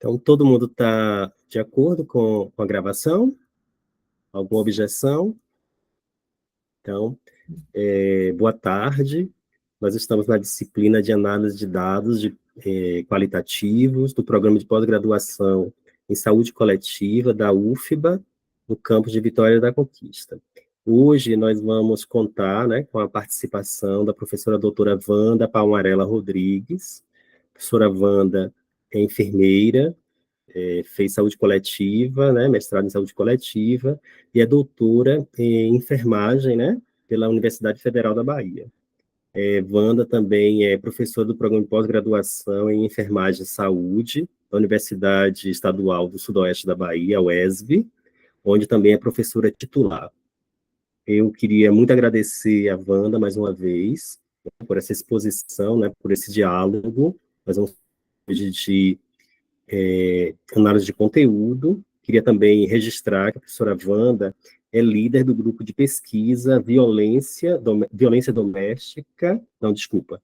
Então, todo mundo está de acordo com a gravação? Alguma objeção? Então, boa tarde. Nós estamos na disciplina de análise de dados qualitativos do Programa de Pós-Graduação em Saúde Coletiva da UFBA, no campus de Vitória da Conquista. Hoje nós vamos contar, né, com a participação da professora doutora Wanda Palmarella Rodrigues. A professora Wanda é enfermeira, fez saúde coletiva, né, mestrado em saúde coletiva, e é doutora em enfermagem, né, pela Universidade Federal da Bahia. Wanda também é professora do programa de pós-graduação em enfermagem e saúde da Universidade Estadual do Sudoeste da Bahia, UESB, onde também é professora titular. Eu queria muito agradecer a Wanda mais uma vez por essa exposição, né, por esse diálogo. Nós vamos hoje de análise de conteúdo. Queria também registrar que a professora Wanda é líder do grupo de pesquisa violência doméstica, não, desculpa,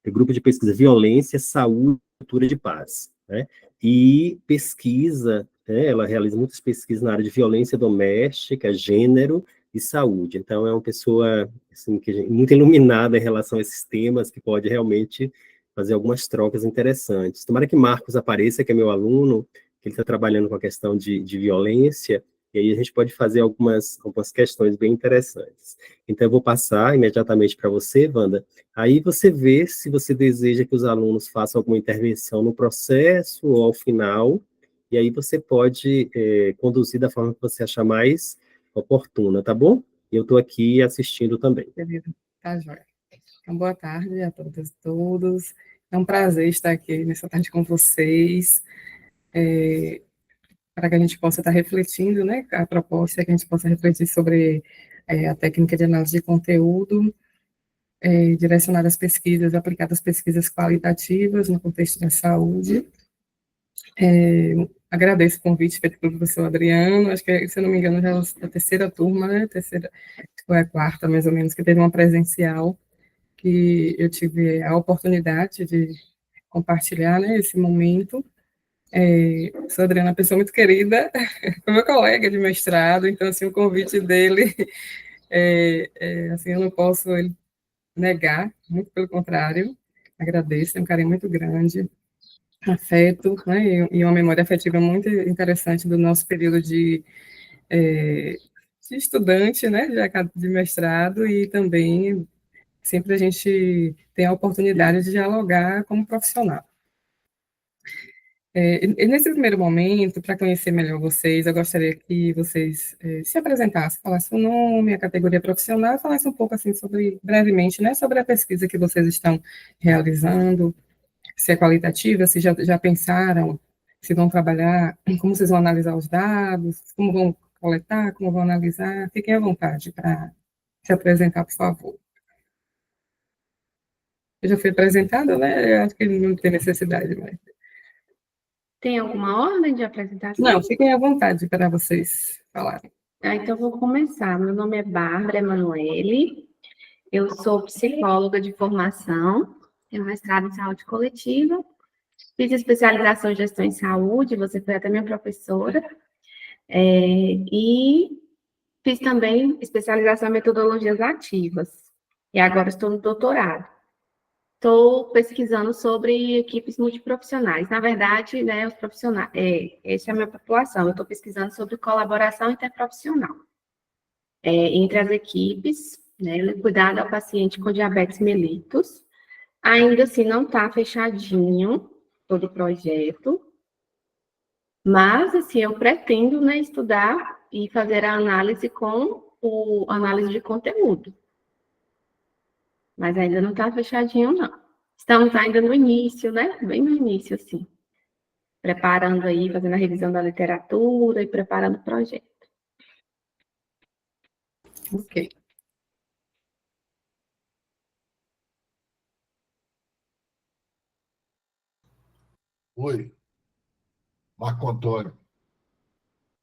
é grupo de pesquisa violência, saúde e cultura de paz, né? E pesquisa, né, ela realiza muitas pesquisas na área de violência doméstica, gênero e saúde. Então, é uma pessoa assim, muito iluminada em relação a esses temas, que pode realmente fazer algumas trocas interessantes. Tomara que Marcos apareça, que é meu aluno, que ele está trabalhando com a questão de violência, e aí a gente pode fazer algumas questões bem interessantes. Então, eu vou passar imediatamente para você, Wanda. Aí você vê se você deseja que os alunos façam alguma intervenção no processo ou ao final, e aí você pode conduzir da forma que você achar mais oportuna, tá bom? Eu estou aqui assistindo também. Beleza, tá joia. Então, boa tarde a todas e todos. É um prazer estar aqui nessa tarde com vocês, para que a gente possa estar refletindo, né? A proposta é que a gente possa refletir sobre a técnica de análise de conteúdo, direcionada às pesquisas, aplicada às pesquisas qualitativas no contexto da saúde. Agradeço o convite feito pelo professor Adriano, acho que, se eu não me engano, já é a terceira turma, né? Ou é a quarta, mais ou menos, que teve uma presencial, que eu tive a oportunidade de compartilhar, né, esse momento. Sou Adriana, uma pessoa muito querida, foi meu colega de mestrado, então, assim, o convite dele, assim, eu não posso negar, muito pelo contrário, agradeço, é um carinho muito grande, afeto, né, e uma memória afetiva muito interessante do nosso período de estudante, né, de mestrado, e também sempre a gente tem a oportunidade de dialogar como profissional. E nesse primeiro momento, para conhecer melhor vocês, eu gostaria que vocês se apresentassem, falassem o nome, a categoria profissional, e falassem um pouco, assim, brevemente, né, sobre a pesquisa que vocês estão realizando, se é qualitativa, se já pensaram, se vão trabalhar, como vocês vão analisar os dados, como vão coletar, como vão analisar. Fiquem à vontade para se apresentar, por favor. Eu já fui apresentada, né? Eu acho que não tem necessidade mais. Tem alguma ordem de apresentação? Não, fiquem à vontade para vocês falarem. Então, vou começar. Meu nome é Bárbara Emanuele, eu sou psicóloga de formação, tenho mestrado em saúde coletiva, fiz especialização em gestão em saúde, você foi até minha professora, e fiz também especialização em metodologias ativas, e agora estou no doutorado. Estou pesquisando sobre equipes multiprofissionais. Na verdade, né, os profissionais, essa é a minha população. Eu estou pesquisando sobre colaboração interprofissional entre as equipes, né, no cuidado ao paciente com diabetes mellitus. Ainda assim, não está fechadinho todo o projeto, mas, assim, eu pretendo, né, estudar e fazer a análise com análise de conteúdo. Mas ainda não está fechadinho, não. Estamos ainda no início, né? Bem no início, assim. Preparando aí, fazendo a revisão da literatura e preparando o projeto. Ok. Oi, Marco Antônio.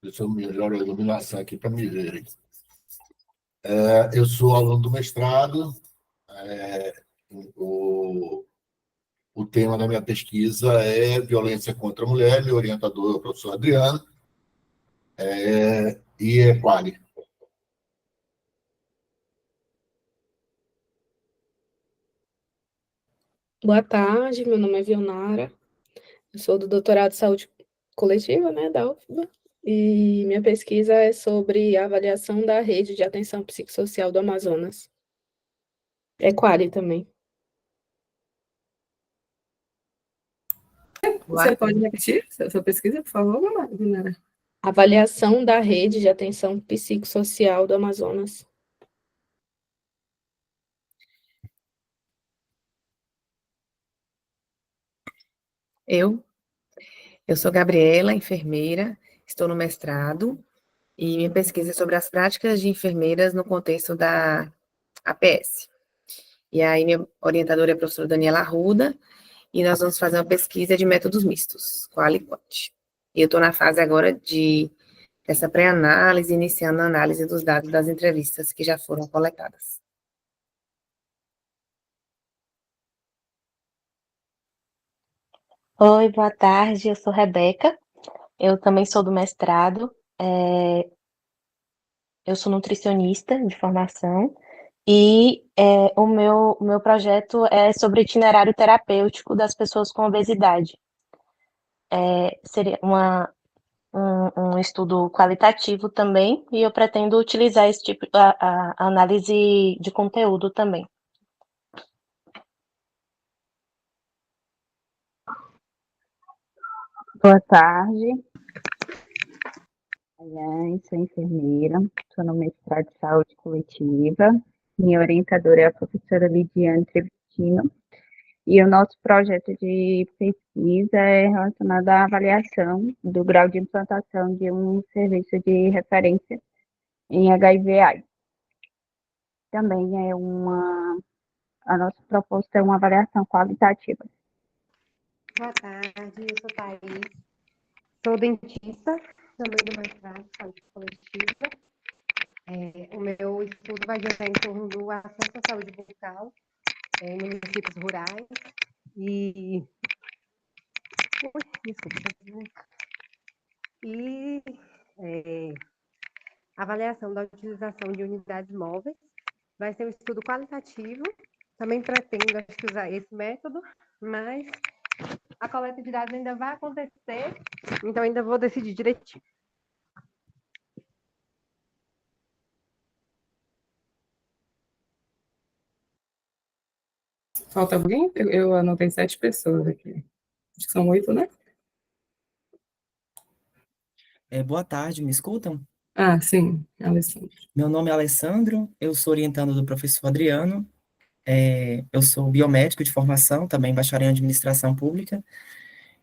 Deixa eu melhorar a iluminação aqui para me verem. Eu sou aluno do mestrado. O O tema da minha pesquisa é violência contra a mulher, meu orientador é o professor Adriano, e é quali. Boa tarde, meu nome é Vionara, eu sou do doutorado de saúde coletiva, né, da UFBA, e minha pesquisa é sobre a avaliação da rede de atenção psicossocial do Amazonas. É quali também. Você pode repetir sua pesquisa, por favor, Vionara? Avaliação da rede de atenção psicossocial do Amazonas. Eu sou Gabriela, enfermeira, estou no mestrado e minha pesquisa é sobre as práticas de enfermeiras no contexto da APS. E aí minha orientadora é a professora Daniela Arruda e nós vamos fazer uma pesquisa de métodos mistos, qual e quant. E eu estou na fase agora dessa pré-análise, iniciando a análise dos dados das entrevistas que já foram coletadas. Oi, boa tarde, eu sou Rebeca, eu também sou do mestrado, eu sou nutricionista de formação e o meu projeto é sobre itinerário terapêutico das pessoas com obesidade. Seria um estudo qualitativo também e eu pretendo utilizar esse tipo, a análise de conteúdo também. Boa tarde, sou enfermeira, estou no mestrado de saúde coletiva. Minha orientadora é a professora Lidiane Trevitino, e o nosso projeto de pesquisa é relacionado à avaliação do grau de implantação de um serviço de referência em HIV/AIDS. Também a nossa proposta é uma avaliação qualitativa. Boa tarde, eu sou Thaís, sou dentista, também do mestrado de saúde coletiva. O meu estudo vai girar em torno do acesso à saúde bucal em municípios rurais e... avaliação da utilização de unidades móveis. Vai ser um estudo qualitativo, também pretendo usar esse método, mas a coleta de dados ainda vai acontecer, então ainda vou decidir direitinho. Falta alguém? Eu anotei 7 pessoas aqui. Acho que são 8, né? Boa tarde, me escutam? Ah, sim, Alessandro. Meu nome é Alessandro, eu sou orientando do professor Adriano, eu sou biomédico de formação, também bacharel em administração pública,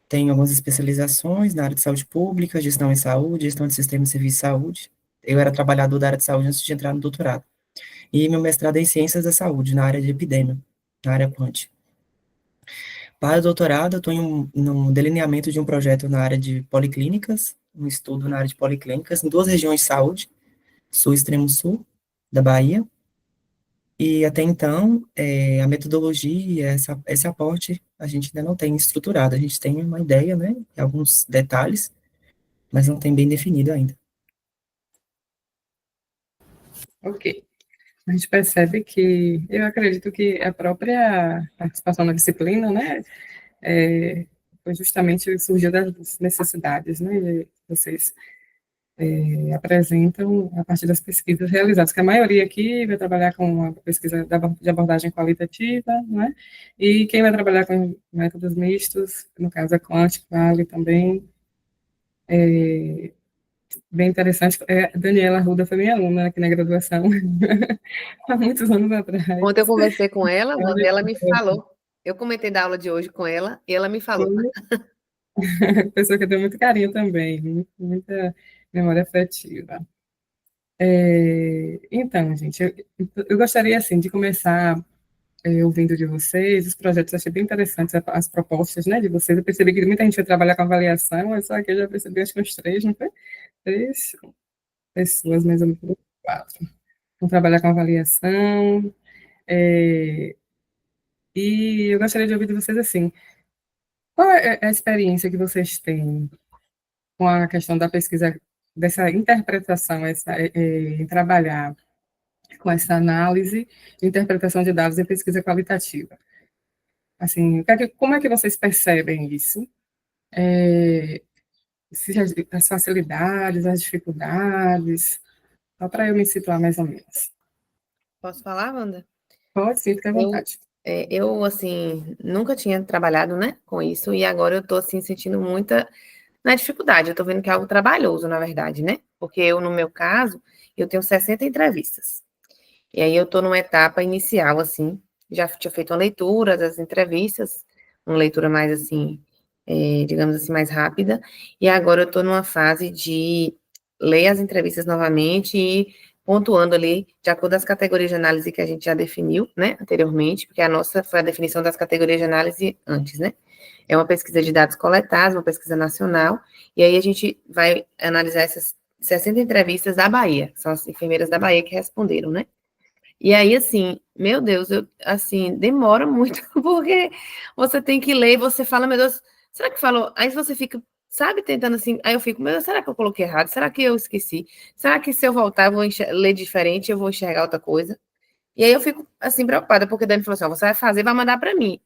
tenho algumas especializações na área de saúde pública, gestão em saúde, gestão de sistema de serviço de saúde. Eu era trabalhador da área de saúde antes de entrar no doutorado. E meu mestrado é em ciências da saúde, na área de epidemia, na área quant. Para o doutorado, eu estou no delineamento de um projeto na área de policlínicas, um estudo na área de policlínicas, em 2 regiões de saúde, sul e extremo sul da Bahia, e até então, a metodologia, esse aporte, a gente ainda não tem estruturado, a gente tem uma ideia, né, alguns detalhes, mas não tem bem definido ainda. Ok. A gente percebe que, eu acredito que a própria participação na disciplina, né, foi justamente, surgiu das necessidades, né, vocês apresentam a partir das pesquisas realizadas, que a maioria aqui vai trabalhar com a pesquisa de abordagem qualitativa, né? E quem vai trabalhar com métodos mistos, no caso a Quant, Quali também, bem interessante. Daniela Arruda foi minha aluna aqui na graduação, há muitos anos atrás. Ontem eu conversei com ela, ela me falou. Eu comentei da aula de hoje com ela, e ela me falou. Pessoa que tem muito carinho também, muita memória afetiva. Então, gente, eu gostaria, assim, de começar ouvindo de vocês, os projetos, achei bem interessantes as propostas, né, de vocês. Eu percebi que muita gente vai trabalhar com avaliação, mas só que eu já percebi, acho que uns 3, não foi? 3 pessoas, mais ou menos, 4. Vão trabalhar com avaliação. E eu gostaria de ouvir de vocês assim, qual é a experiência que vocês têm com a questão da pesquisa, dessa interpretação, em trabalhar com essa análise, interpretação de dados em pesquisa qualitativa? Assim, como é que vocês percebem isso? É, se as facilidades, as dificuldades, só para eu me situar mais ou menos. Posso falar, Wanda? Pode sim, fica à vontade. Eu, assim, nunca tinha trabalhado, né, com isso, e agora eu tô, assim, sentindo muita na dificuldade. Eu tô vendo que é algo trabalhoso, na verdade, né? Porque eu, no meu caso, eu tenho 60 entrevistas. E aí eu tô numa etapa inicial, assim, já tinha feito uma leitura das entrevistas, uma leitura mais, assim, digamos assim, mais rápida, e agora eu tô numa fase de ler as entrevistas novamente e pontuando ali, de acordo com as categorias de análise que a gente já definiu, né, anteriormente, porque a nossa foi a definição das categorias de análise antes, né? É uma pesquisa de dados coletados, uma pesquisa nacional, e aí a gente vai analisar essas 60 entrevistas da Bahia, são as enfermeiras da Bahia que responderam, né? E aí, assim, meu Deus, assim, demora muito, porque você tem que ler e você fala, meu Deus, será que falou? Aí você fica, sabe, tentando assim, aí eu fico, meu Deus, será que eu coloquei errado? Será que eu esqueci? Será que se eu voltar eu vou ler diferente, eu vou enxergar outra coisa? E aí eu fico, assim, preocupada, porque a Dani falou assim, ó, você vai fazer, vai mandar para mim.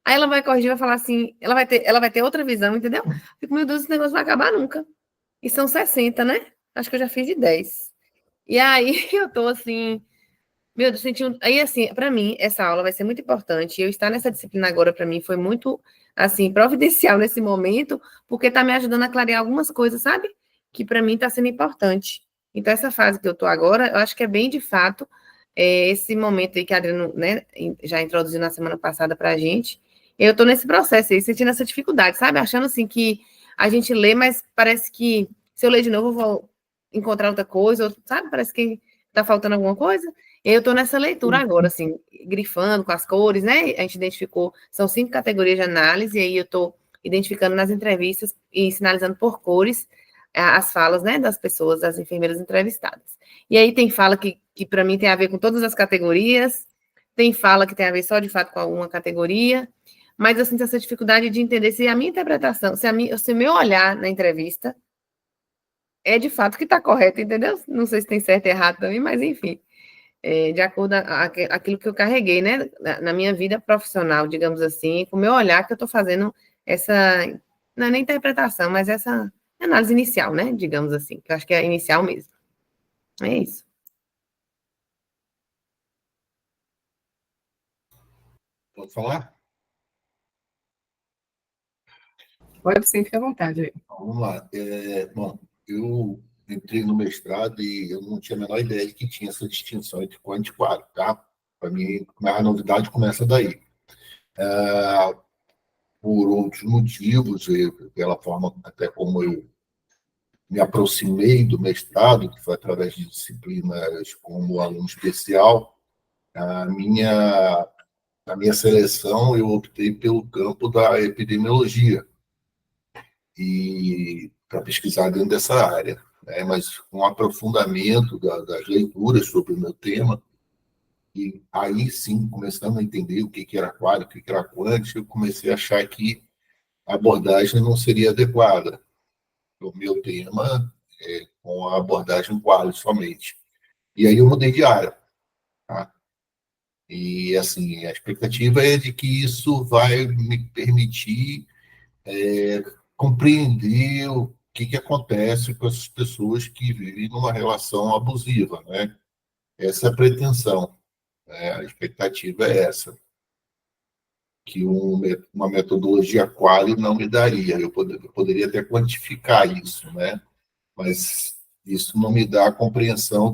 Aí ela vai corrigir, vai falar assim, ela vai ter outra visão, entendeu? Eu fico, meu Deus, esse negócio vai acabar nunca. E são 60, né? Acho que eu já fiz de 10. E aí eu tô assim, meu Deus, senti aí assim, para mim essa aula vai ser muito importante. Eu estar nessa disciplina agora para mim foi muito assim providencial nesse momento, porque está me ajudando a clarear algumas coisas, sabe? Que para mim está sendo importante. Então essa fase que eu estou agora, eu acho que é bem de fato esse momento aí que a Adriana, né, já introduziu na semana passada para a gente. Eu estou nesse processo aí, sentindo essa dificuldade, sabe? Achando assim que a gente lê, mas parece que se eu ler de novo eu vou encontrar outra coisa, ou, sabe? Parece que está faltando alguma coisa. Eu estou nessa leitura agora, assim, grifando com as cores, né? A gente identificou, são 5 categorias de análise, e aí eu estou identificando nas entrevistas e sinalizando por cores as falas, né, das pessoas, das enfermeiras entrevistadas. E aí tem fala que para mim tem a ver com todas as categorias, tem fala que tem a ver só de fato com alguma categoria, mas eu sinto essa dificuldade de entender se a minha interpretação, se o meu olhar na entrevista é de fato que está correto, entendeu? Não sei se tem certo e errado também, mas enfim de acordo com aquilo que eu carreguei, né, na minha vida profissional, digamos assim, com o meu olhar que eu estou fazendo essa, não é nem interpretação, mas essa análise inicial, né, digamos assim, que eu acho que é inicial mesmo. É isso. Pode falar? Pode sim, fica à vontade aí. Vamos lá. Bom, eu entrei no mestrado e eu não tinha a menor ideia de que tinha essa distinção entre quant e qual, tá? Para mim, a novidade começa daí. Por outros motivos, pela forma até como eu me aproximei do mestrado, que foi através de disciplinas como aluno especial, a minha, a minha seleção eu optei pelo campo da epidemiologia e para pesquisar dentro dessa área, né? Mas com um aprofundamento das leituras sobre o meu tema, e aí sim, começando a entender o que era quadro, o que era quant, eu comecei a achar que a abordagem não seria adequada. O meu tema com a abordagem quadro somente. E aí eu mudei de área, tá? E, assim, a expectativa é de que isso vai me permitir compreender o que acontece com essas pessoas que vivem numa relação abusiva, né? Essa é a pretensão, né? A expectativa é essa, que uma metodologia quali não me daria. Eu poderia até quantificar isso, né? Mas isso não me dá a compreensão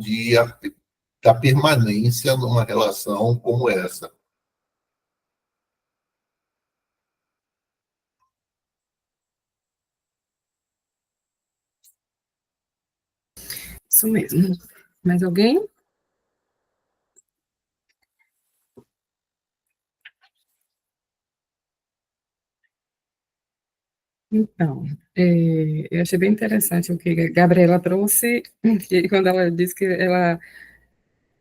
da permanência numa relação como essa. Isso mesmo. Mais alguém? Então, eu achei bem interessante o que a Gabriela trouxe, e quando ela disse que ela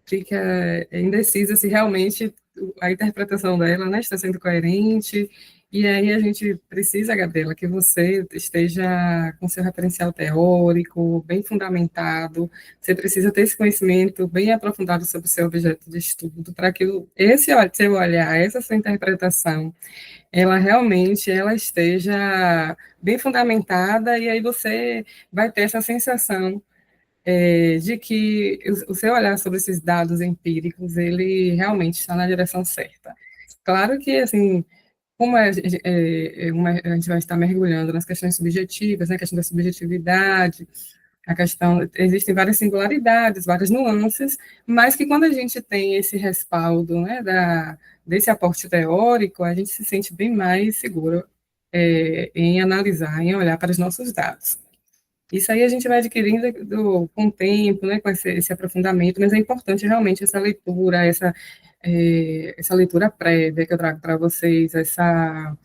fica indecisa se realmente a interpretação dela, né, está sendo coerente. E aí a gente precisa, Gabriela, que você esteja com seu referencial teórico bem fundamentado. Você precisa ter esse conhecimento bem aprofundado sobre o seu objeto de estudo, para que esse seu olhar, essa sua interpretação, ela realmente ela esteja bem fundamentada, e aí você vai ter essa sensação de que o seu olhar sobre esses dados empíricos, ele realmente está na direção certa. Claro que, assim, como a gente vai estar mergulhando nas questões subjetivas, né, a questão da subjetividade, a questão, existem várias singularidades, várias nuances, mas que quando a gente tem esse respaldo, né, desse aporte teórico, a gente se sente bem mais seguro em analisar, em olhar para os nossos dados. Isso aí a gente vai adquirindo com o tempo, né, com esse aprofundamento, mas é importante realmente essa leitura, essa leitura prévia que eu trago para vocês, essa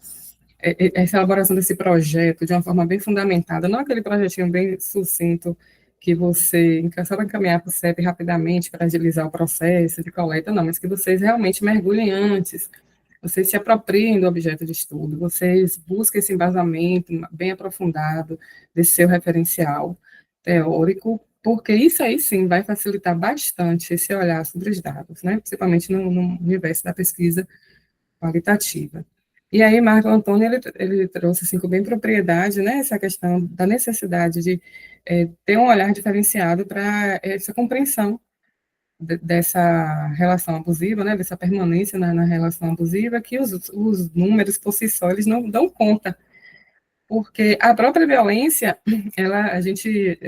elaboração desse projeto de uma forma bem fundamentada, não aquele projetinho bem sucinto que você só vai encaminhar para o CEP rapidamente para agilizar o processo de coleta, não, mas que vocês realmente mergulhem antes, vocês se apropriem do objeto de estudo, vocês busquem esse embasamento bem aprofundado desse seu referencial teórico, porque isso aí sim vai facilitar bastante esse olhar sobre os dados, né? Principalmente no universo da pesquisa qualitativa. E aí, Marco Antônio, ele trouxe assim, com bem propriedade, né, essa questão da necessidade de ter um olhar diferenciado para essa compreensão dessa relação abusiva, né, dessa permanência na relação abusiva, que os números por si só, eles não dão conta, porque a própria violência, a gente,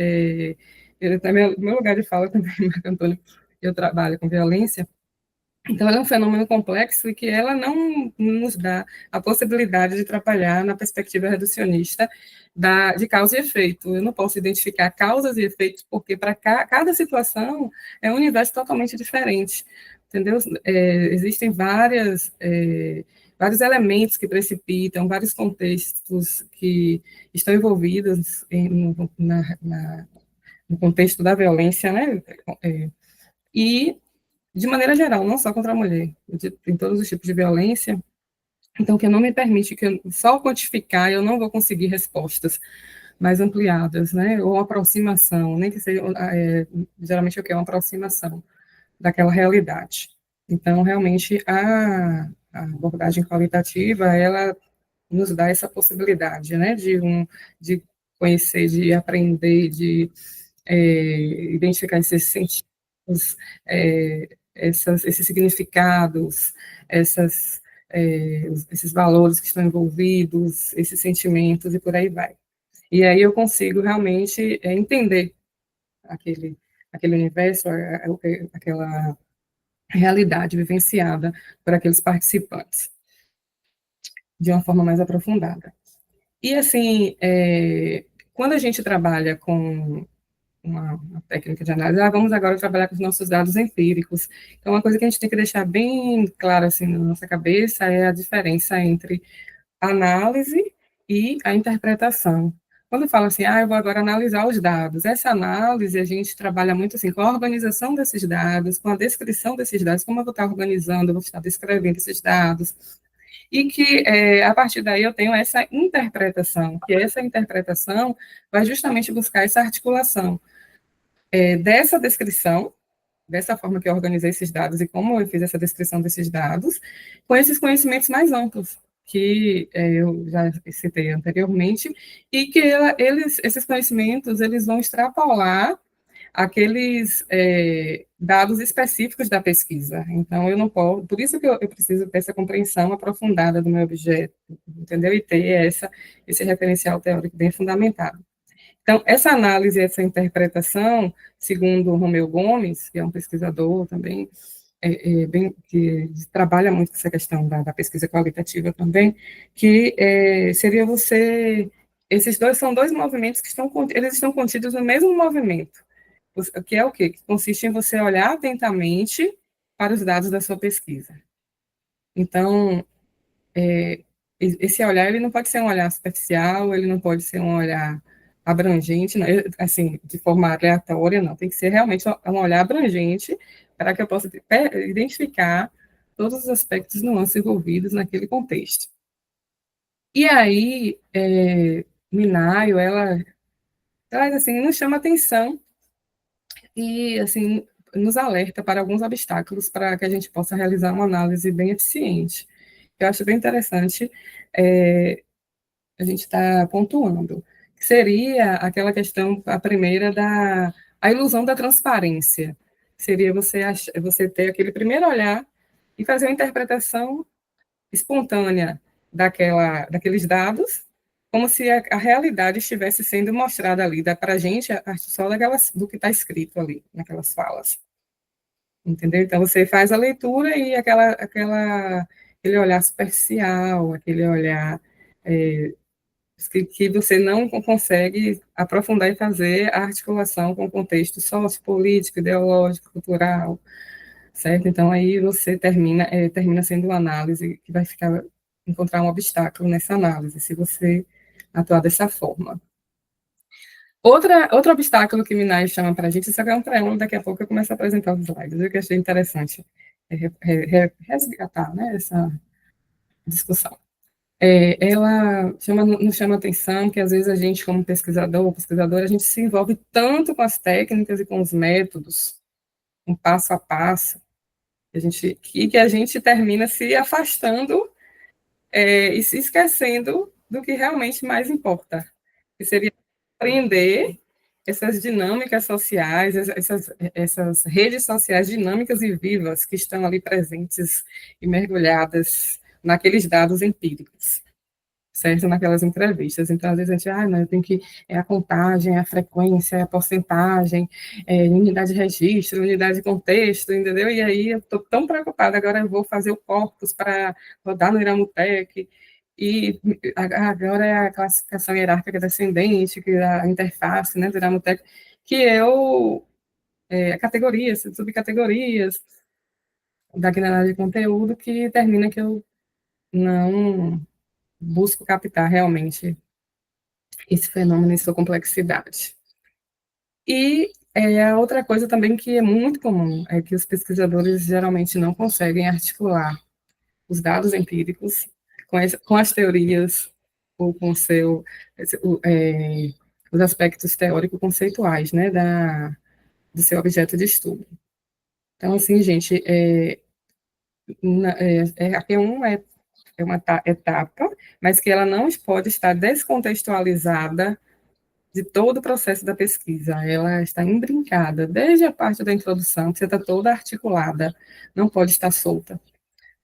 no meu lugar de fala também, Marco Antônio, eu trabalho com violência, então ela é um fenômeno complexo e que ela não nos dá a possibilidade de trabalhar na perspectiva reducionista de causa e efeito. Eu não posso identificar causas e efeitos, porque para cada situação é um universo totalmente diferente, entendeu? Existem vários elementos que precipitam, vários contextos que estão envolvidos no contexto da violência, né? E, de maneira geral, não só contra a mulher, em todos os tipos de violência, então, que não me permite que só quantificar, eu não vou conseguir respostas mais ampliadas, né, ou aproximação, nem que seja, geralmente o que é uma aproximação daquela realidade. Então, realmente, a abordagem qualitativa, ela nos dá essa possibilidade, né, de conhecer, de aprender, de identificar esses sentidos, esses significados, esses valores que estão envolvidos, esses sentimentos e por aí vai. E aí eu consigo realmente entender aquele universo, aquela realidade vivenciada por aqueles participantes de uma forma mais aprofundada. E assim, quando a gente trabalha com uma técnica de análise, vamos agora trabalhar com os nossos dados empíricos. Então, uma coisa que a gente tem que deixar bem clara assim, na nossa cabeça é a diferença entre a análise e a interpretação. Quando fala assim, eu vou agora analisar os dados, essa análise a gente trabalha muito assim com a organização desses dados, com a descrição desses dados, como eu vou estar organizando, eu vou estar descrevendo esses dados, e que, a partir daí, eu tenho essa interpretação, que essa interpretação vai justamente buscar essa articulação dessa descrição, dessa forma que eu organizei esses dados e como eu fiz essa descrição desses dados, com esses conhecimentos mais amplos, que eu já citei anteriormente, e que esses conhecimentos, eles vão extrapolar aqueles dados específicos da pesquisa. Então, eu não posso, por isso que eu preciso ter essa compreensão aprofundada do meu objeto, entendeu? E ter esse referencial teórico bem fundamentado. Então, essa análise, essa interpretação, segundo o Romeu Gomes, que é um pesquisador também, que trabalha muito com essa questão da pesquisa qualitativa também, que seria esses são dois movimentos que eles estão contidos no mesmo movimento, que é o quê? Que consiste em você olhar atentamente para os dados da sua pesquisa. Então, esse olhar, ele não pode ser um olhar superficial, ele não pode ser um olhar abrangente, né, assim, de forma aleatória, não, tem que ser realmente um olhar abrangente para que eu possa identificar todos os aspectos nuances envolvidos naquele contexto. E aí, Minayo, ela traz, assim, nos chama atenção e, assim, nos alerta para alguns obstáculos para que a gente possa realizar uma análise bem eficiente. Eu acho bem interessante a gente estar pontuando. Seria aquela questão, a primeira, a ilusão da transparência. Seria você ter aquele primeiro olhar e fazer uma interpretação espontânea daqueles dados, como se a realidade estivesse sendo mostrada ali, dá para a gente só do que está escrito ali, naquelas falas. Entendeu? Então, você faz a leitura e aquele olhar superficial, aquele olhar que você não consegue aprofundar e fazer a articulação com o contexto sociopolítico, ideológico, cultural, certo? Então, aí você termina sendo uma análise que vai encontrar um obstáculo nessa análise, se você atuar dessa forma. Outro obstáculo que Minai chama para a gente, isso é um preâmbulo, daqui a pouco eu começo a apresentar os slides, eu que achei interessante resgatar, né, essa discussão. Ela nos chama atenção que, às vezes, a gente, como pesquisador ou pesquisadora, a gente se envolve tanto com as técnicas e com os métodos, um passo a passo, que a gente termina se afastando e se esquecendo do que realmente mais importa, que seria aprender essas dinâmicas sociais, essas redes sociais dinâmicas e vivas que estão ali presentes e mergulhadas naqueles dados empíricos, certo? Naquelas entrevistas. Então, às vezes a gente, não, eu tenho que, a contagem, a frequência, a porcentagem, unidade de registro, unidade de contexto, entendeu? E aí eu estou tão preocupada, agora eu vou fazer o corpus para rodar no Iramutec, e agora é a classificação hierárquica descendente, que é a interface, né, do Iramutec, que categorias, subcategorias da análise de conteúdo, que termina que eu não busco captar realmente esse fenômeno e sua complexidade. E a outra coisa também que é muito comum é que os pesquisadores geralmente não conseguem articular os dados empíricos com as teorias ou com os aspectos teórico-conceituais, né, do seu objeto de estudo. Então, assim, gente, aqui é uma etapa, mas que ela não pode estar descontextualizada de todo o processo da pesquisa. Ela está imbrincada, desde a parte da introdução, que você está toda articulada, não pode estar solta,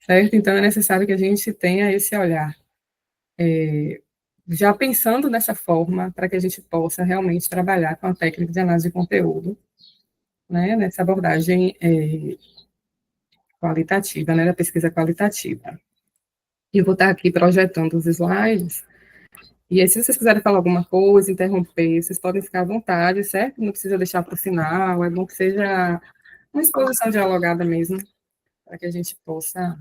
certo? Então, é necessário que a gente tenha esse olhar, já pensando dessa forma, para que a gente possa realmente trabalhar com a técnica de análise de conteúdo, né, nessa abordagem qualitativa, né, da pesquisa qualitativa. E vou estar aqui projetando os slides. E aí, se vocês quiserem falar alguma coisa, interromper, vocês podem ficar à vontade, certo? Não precisa deixar para o final, é bom que seja uma exposição dialogada mesmo, para que a gente possa...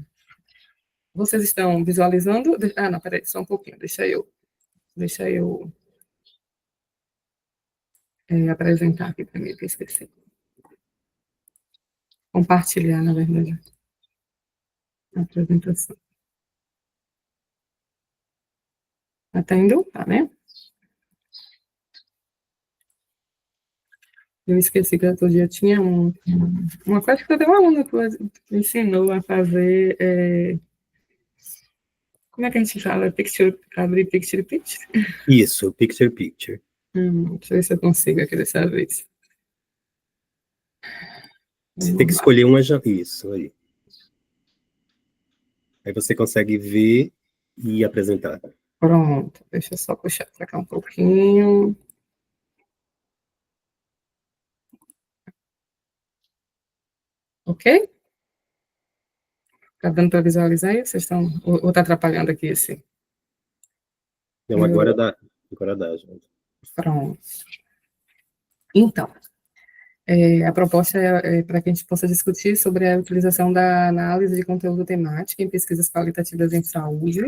Vocês estão visualizando? Não, peraí, só um pouquinho, deixa eu apresentar aqui para mim, que eu esqueci. Compartilhar, na verdade, a apresentação. Está indo? Tá, né? Eu esqueci que outro dia tinha uma coisa que eu dei uma aluna que ensinou a fazer. Como é que a gente fala? Abrir picture. Isso, picture. Deixa eu ver se eu consigo aqui dessa vez. Você tem que escolher uma já. Isso aí. Aí você consegue ver e apresentar. Pronto, deixa eu só puxar para cá um pouquinho. Ok? Tá dando para visualizar aí? Vocês estão... Ou está atrapalhando aqui esse? Não, agora dá. Agora dá, gente. Pronto. Então, a proposta é para que a gente possa discutir sobre a utilização da análise de conteúdo temático em pesquisas qualitativas em saúde.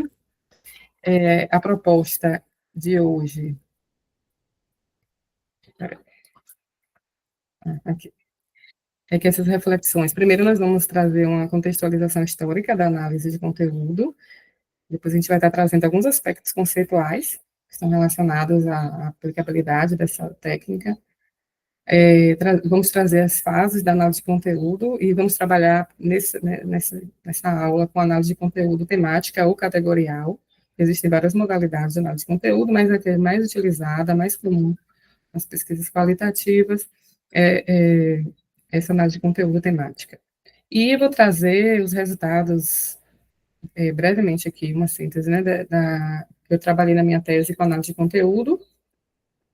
A proposta de hoje Aqui. É que essas reflexões, primeiro nós vamos trazer uma contextualização histórica da análise de conteúdo, depois a gente vai estar trazendo alguns aspectos conceituais que estão relacionados à aplicabilidade dessa técnica. Vamos trazer as fases da análise de conteúdo e vamos trabalhar nessa aula com análise de conteúdo temática ou categorial. Existem várias modalidades de análise de conteúdo, mas a que é mais utilizada, mais comum nas pesquisas qualitativas, essa análise de conteúdo temática. E eu vou trazer os resultados, brevemente aqui, uma síntese, né, eu trabalhei na minha tese com análise de conteúdo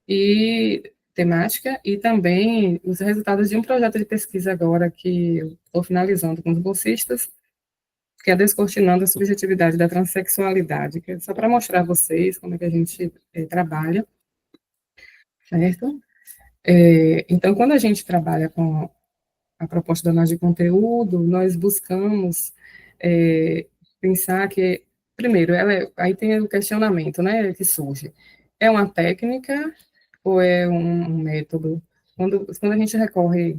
e temática, e também os resultados de um projeto de pesquisa agora que eu estou finalizando com os bolsistas, que é Descortinando a Subjetividade da Transsexualidade, que é só para mostrar a vocês como é que a gente trabalha, certo? Então, quando a gente trabalha com a proposta da análise de conteúdo, nós buscamos pensar que, primeiro, aí tem o questionamento, né, que surge. É uma técnica ou é um método? Quando a gente recorre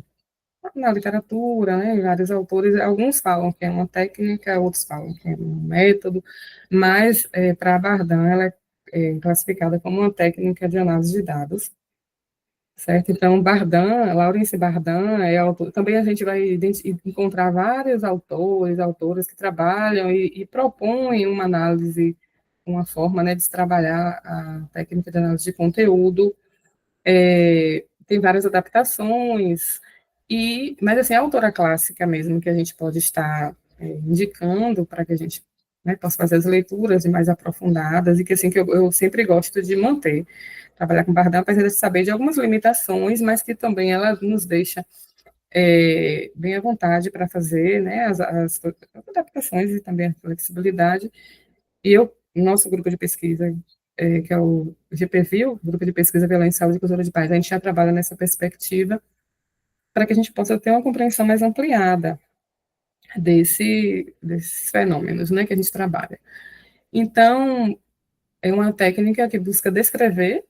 na literatura, né, vários autores, alguns falam que é uma técnica, outros falam que é um método, mas para a Bardan ela é classificada como uma técnica de análise de dados, certo? Então, Bardan, Laurence Bardan é autor. Também a gente vai encontrar vários autores, autoras que trabalham e propõem uma análise, uma forma, né, de se trabalhar a técnica de análise de conteúdo. Tem várias adaptações, mas assim, a autora clássica mesmo, que a gente pode estar indicando para que a gente, né, possa fazer as leituras mais aprofundadas, e que assim, que eu sempre gosto de manter, trabalhar com Bardan, apesar de saber de algumas limitações, mas que também ela nos deixa bem à vontade para fazer, né, as adaptações e também a flexibilidade. E nosso grupo de pesquisa, que é o GPVIL, Grupo de Pesquisa Violência, Saúde e Cultura de Paz, a gente já trabalha nessa perspectiva para que a gente possa ter uma compreensão mais ampliada desses fenômenos, né, que a gente trabalha. Então, é uma técnica que busca descrever,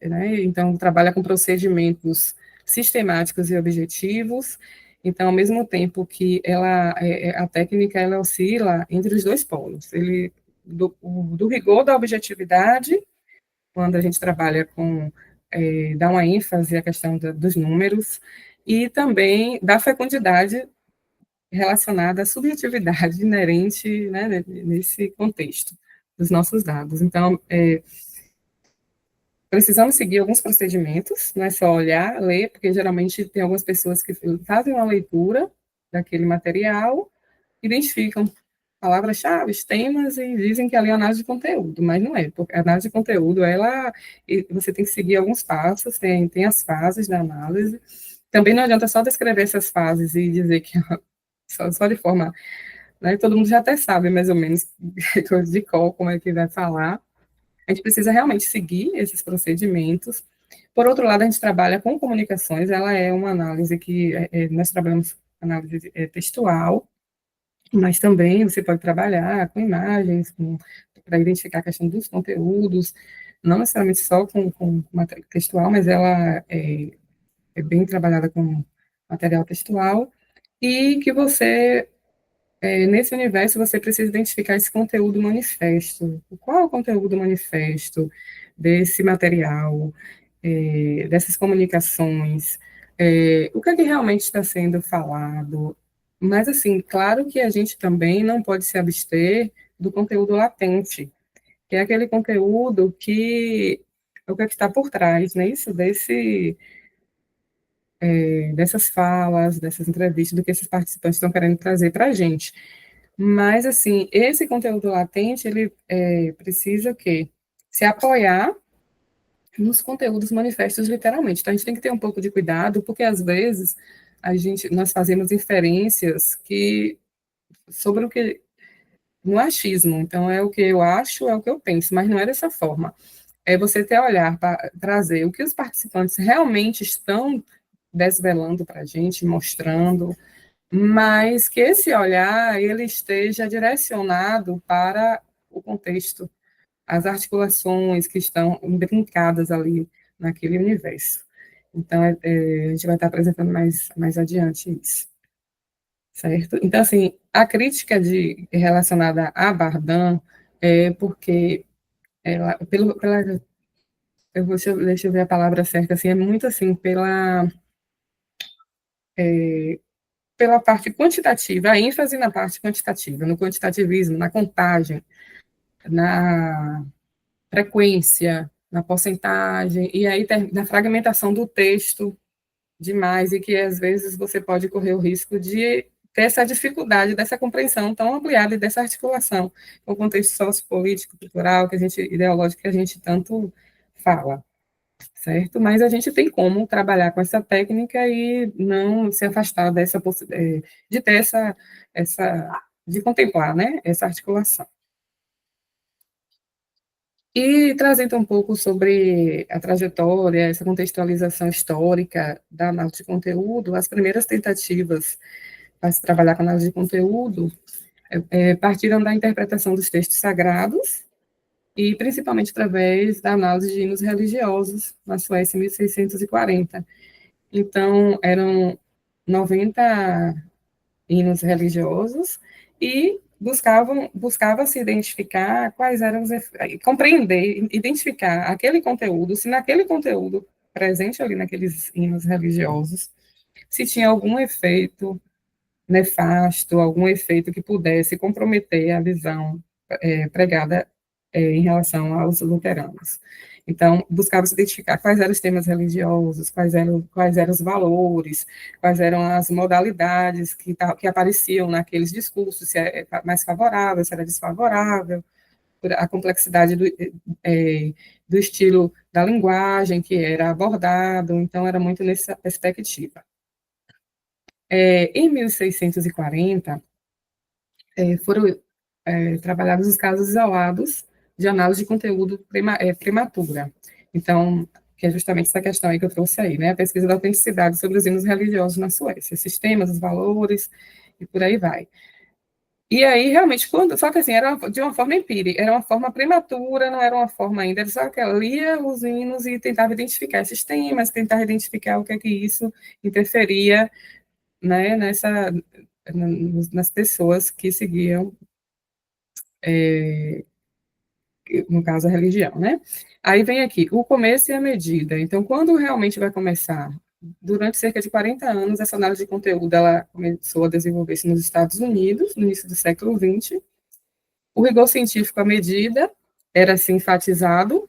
né, então trabalha com procedimentos sistemáticos e objetivos. Então, ao mesmo tempo que a técnica ela oscila entre os dois polos, do rigor da objetividade, quando a gente trabalha com dá uma ênfase à questão dos números, e também da fecundidade relacionada à subjetividade inerente, né, nesse contexto dos nossos dados. Então, precisamos seguir alguns procedimentos, não é só olhar, ler, porque geralmente tem algumas pessoas que fazem uma leitura daquele material, identificam palavras-chave, temas, e dizem que ali é análise de conteúdo, mas não é, porque a análise de conteúdo, você tem que seguir alguns passos, tem as fases da análise. Também não adianta só descrever essas fases e dizer que só de forma, né, todo mundo já até sabe mais ou menos de qual, como é que vai falar. A gente precisa realmente seguir esses procedimentos. Por outro lado, a gente trabalha com comunicações, ela é uma análise que nós trabalhamos análise textual, mas também você pode trabalhar com imagens, para identificar a questão dos conteúdos, não necessariamente só com material textual, mas ela é bem trabalhada com material textual, e que nesse universo, você precisa identificar esse conteúdo manifesto. Qual é o conteúdo manifesto desse material, dessas comunicações? O que é que realmente está sendo falado? Mas, assim, claro que a gente também não pode se abster do conteúdo latente, que é aquele conteúdo que o que é que está por trás, né? Isso, dessas falas, dessas entrevistas, do que esses participantes estão querendo trazer para a gente. Mas, assim, esse conteúdo latente, ele precisa o quê? Se apoiar nos conteúdos manifestos, literalmente. Então, a gente tem que ter um pouco de cuidado, porque, às vezes, nós fazemos inferências sobre o que, no achismo. Então, é o que eu acho, é o que eu penso, mas não é dessa forma. É você ter olhar para trazer o que os participantes realmente estão desvelando para a gente, mostrando, mas que esse olhar ele esteja direcionado para o contexto, as articulações que estão brincadas ali naquele universo. Então, a gente vai estar apresentando mais adiante isso, certo? Então, assim, a crítica relacionada a Bardan é porque ela, deixa eu ver a palavra certa, assim, é muito assim, pela parte quantitativa, a ênfase na parte quantitativa, no quantitativismo, na contagem, na frequência, na porcentagem, e aí na fragmentação do texto demais, e que às vezes você pode correr o risco de ter essa dificuldade dessa compreensão tão ampliada e dessa articulação com o contexto sociopolítico, cultural, ideológico que a gente tanto fala, certo? Mas a gente tem como trabalhar com essa técnica e não se afastar de ter de contemplar, né, essa articulação. E trazendo um pouco sobre a trajetória, essa contextualização histórica da análise de conteúdo, as primeiras tentativas para se trabalhar com análise de conteúdo partiram da interpretação dos textos sagrados, e principalmente através da análise de hinos religiosos, na Suécia, em 1640. Então, eram 90 hinos religiosos, e buscava-se identificar quais eram compreender, identificar aquele conteúdo, se naquele conteúdo presente ali naqueles hinos religiosos, se tinha algum efeito nefasto, algum efeito que pudesse comprometer a visão pregada em relação aos luteranos. Então, buscava-se identificar quais eram os temas religiosos, quais eram os valores, quais eram as modalidades que apareciam naqueles discursos, se é mais favorável, se era desfavorável, a complexidade do estilo da linguagem que era abordado, então era muito nessa perspectiva. Em 1640, foram trabalhados os casos isolados de análise de conteúdo prematura. Então, que é justamente essa questão aí que eu trouxe aí, né? A pesquisa da autenticidade sobre os hinos religiosos na Suécia, esses temas, os valores, e por aí vai. E aí, realmente, só que assim, era de uma forma empírica, era uma forma prematura, não era uma forma ainda, era só que ela lia os hinos e tentava identificar esses temas, tentava identificar o que é que isso interferia, né, nas pessoas que seguiam, no caso, a religião, né? Aí vem aqui, o começo e a medida. Então, quando realmente vai começar? Durante cerca de 40 anos, essa análise de conteúdo, ela começou a desenvolver-se nos Estados Unidos, no início do século XX. O rigor científico à medida era, assim, enfatizado,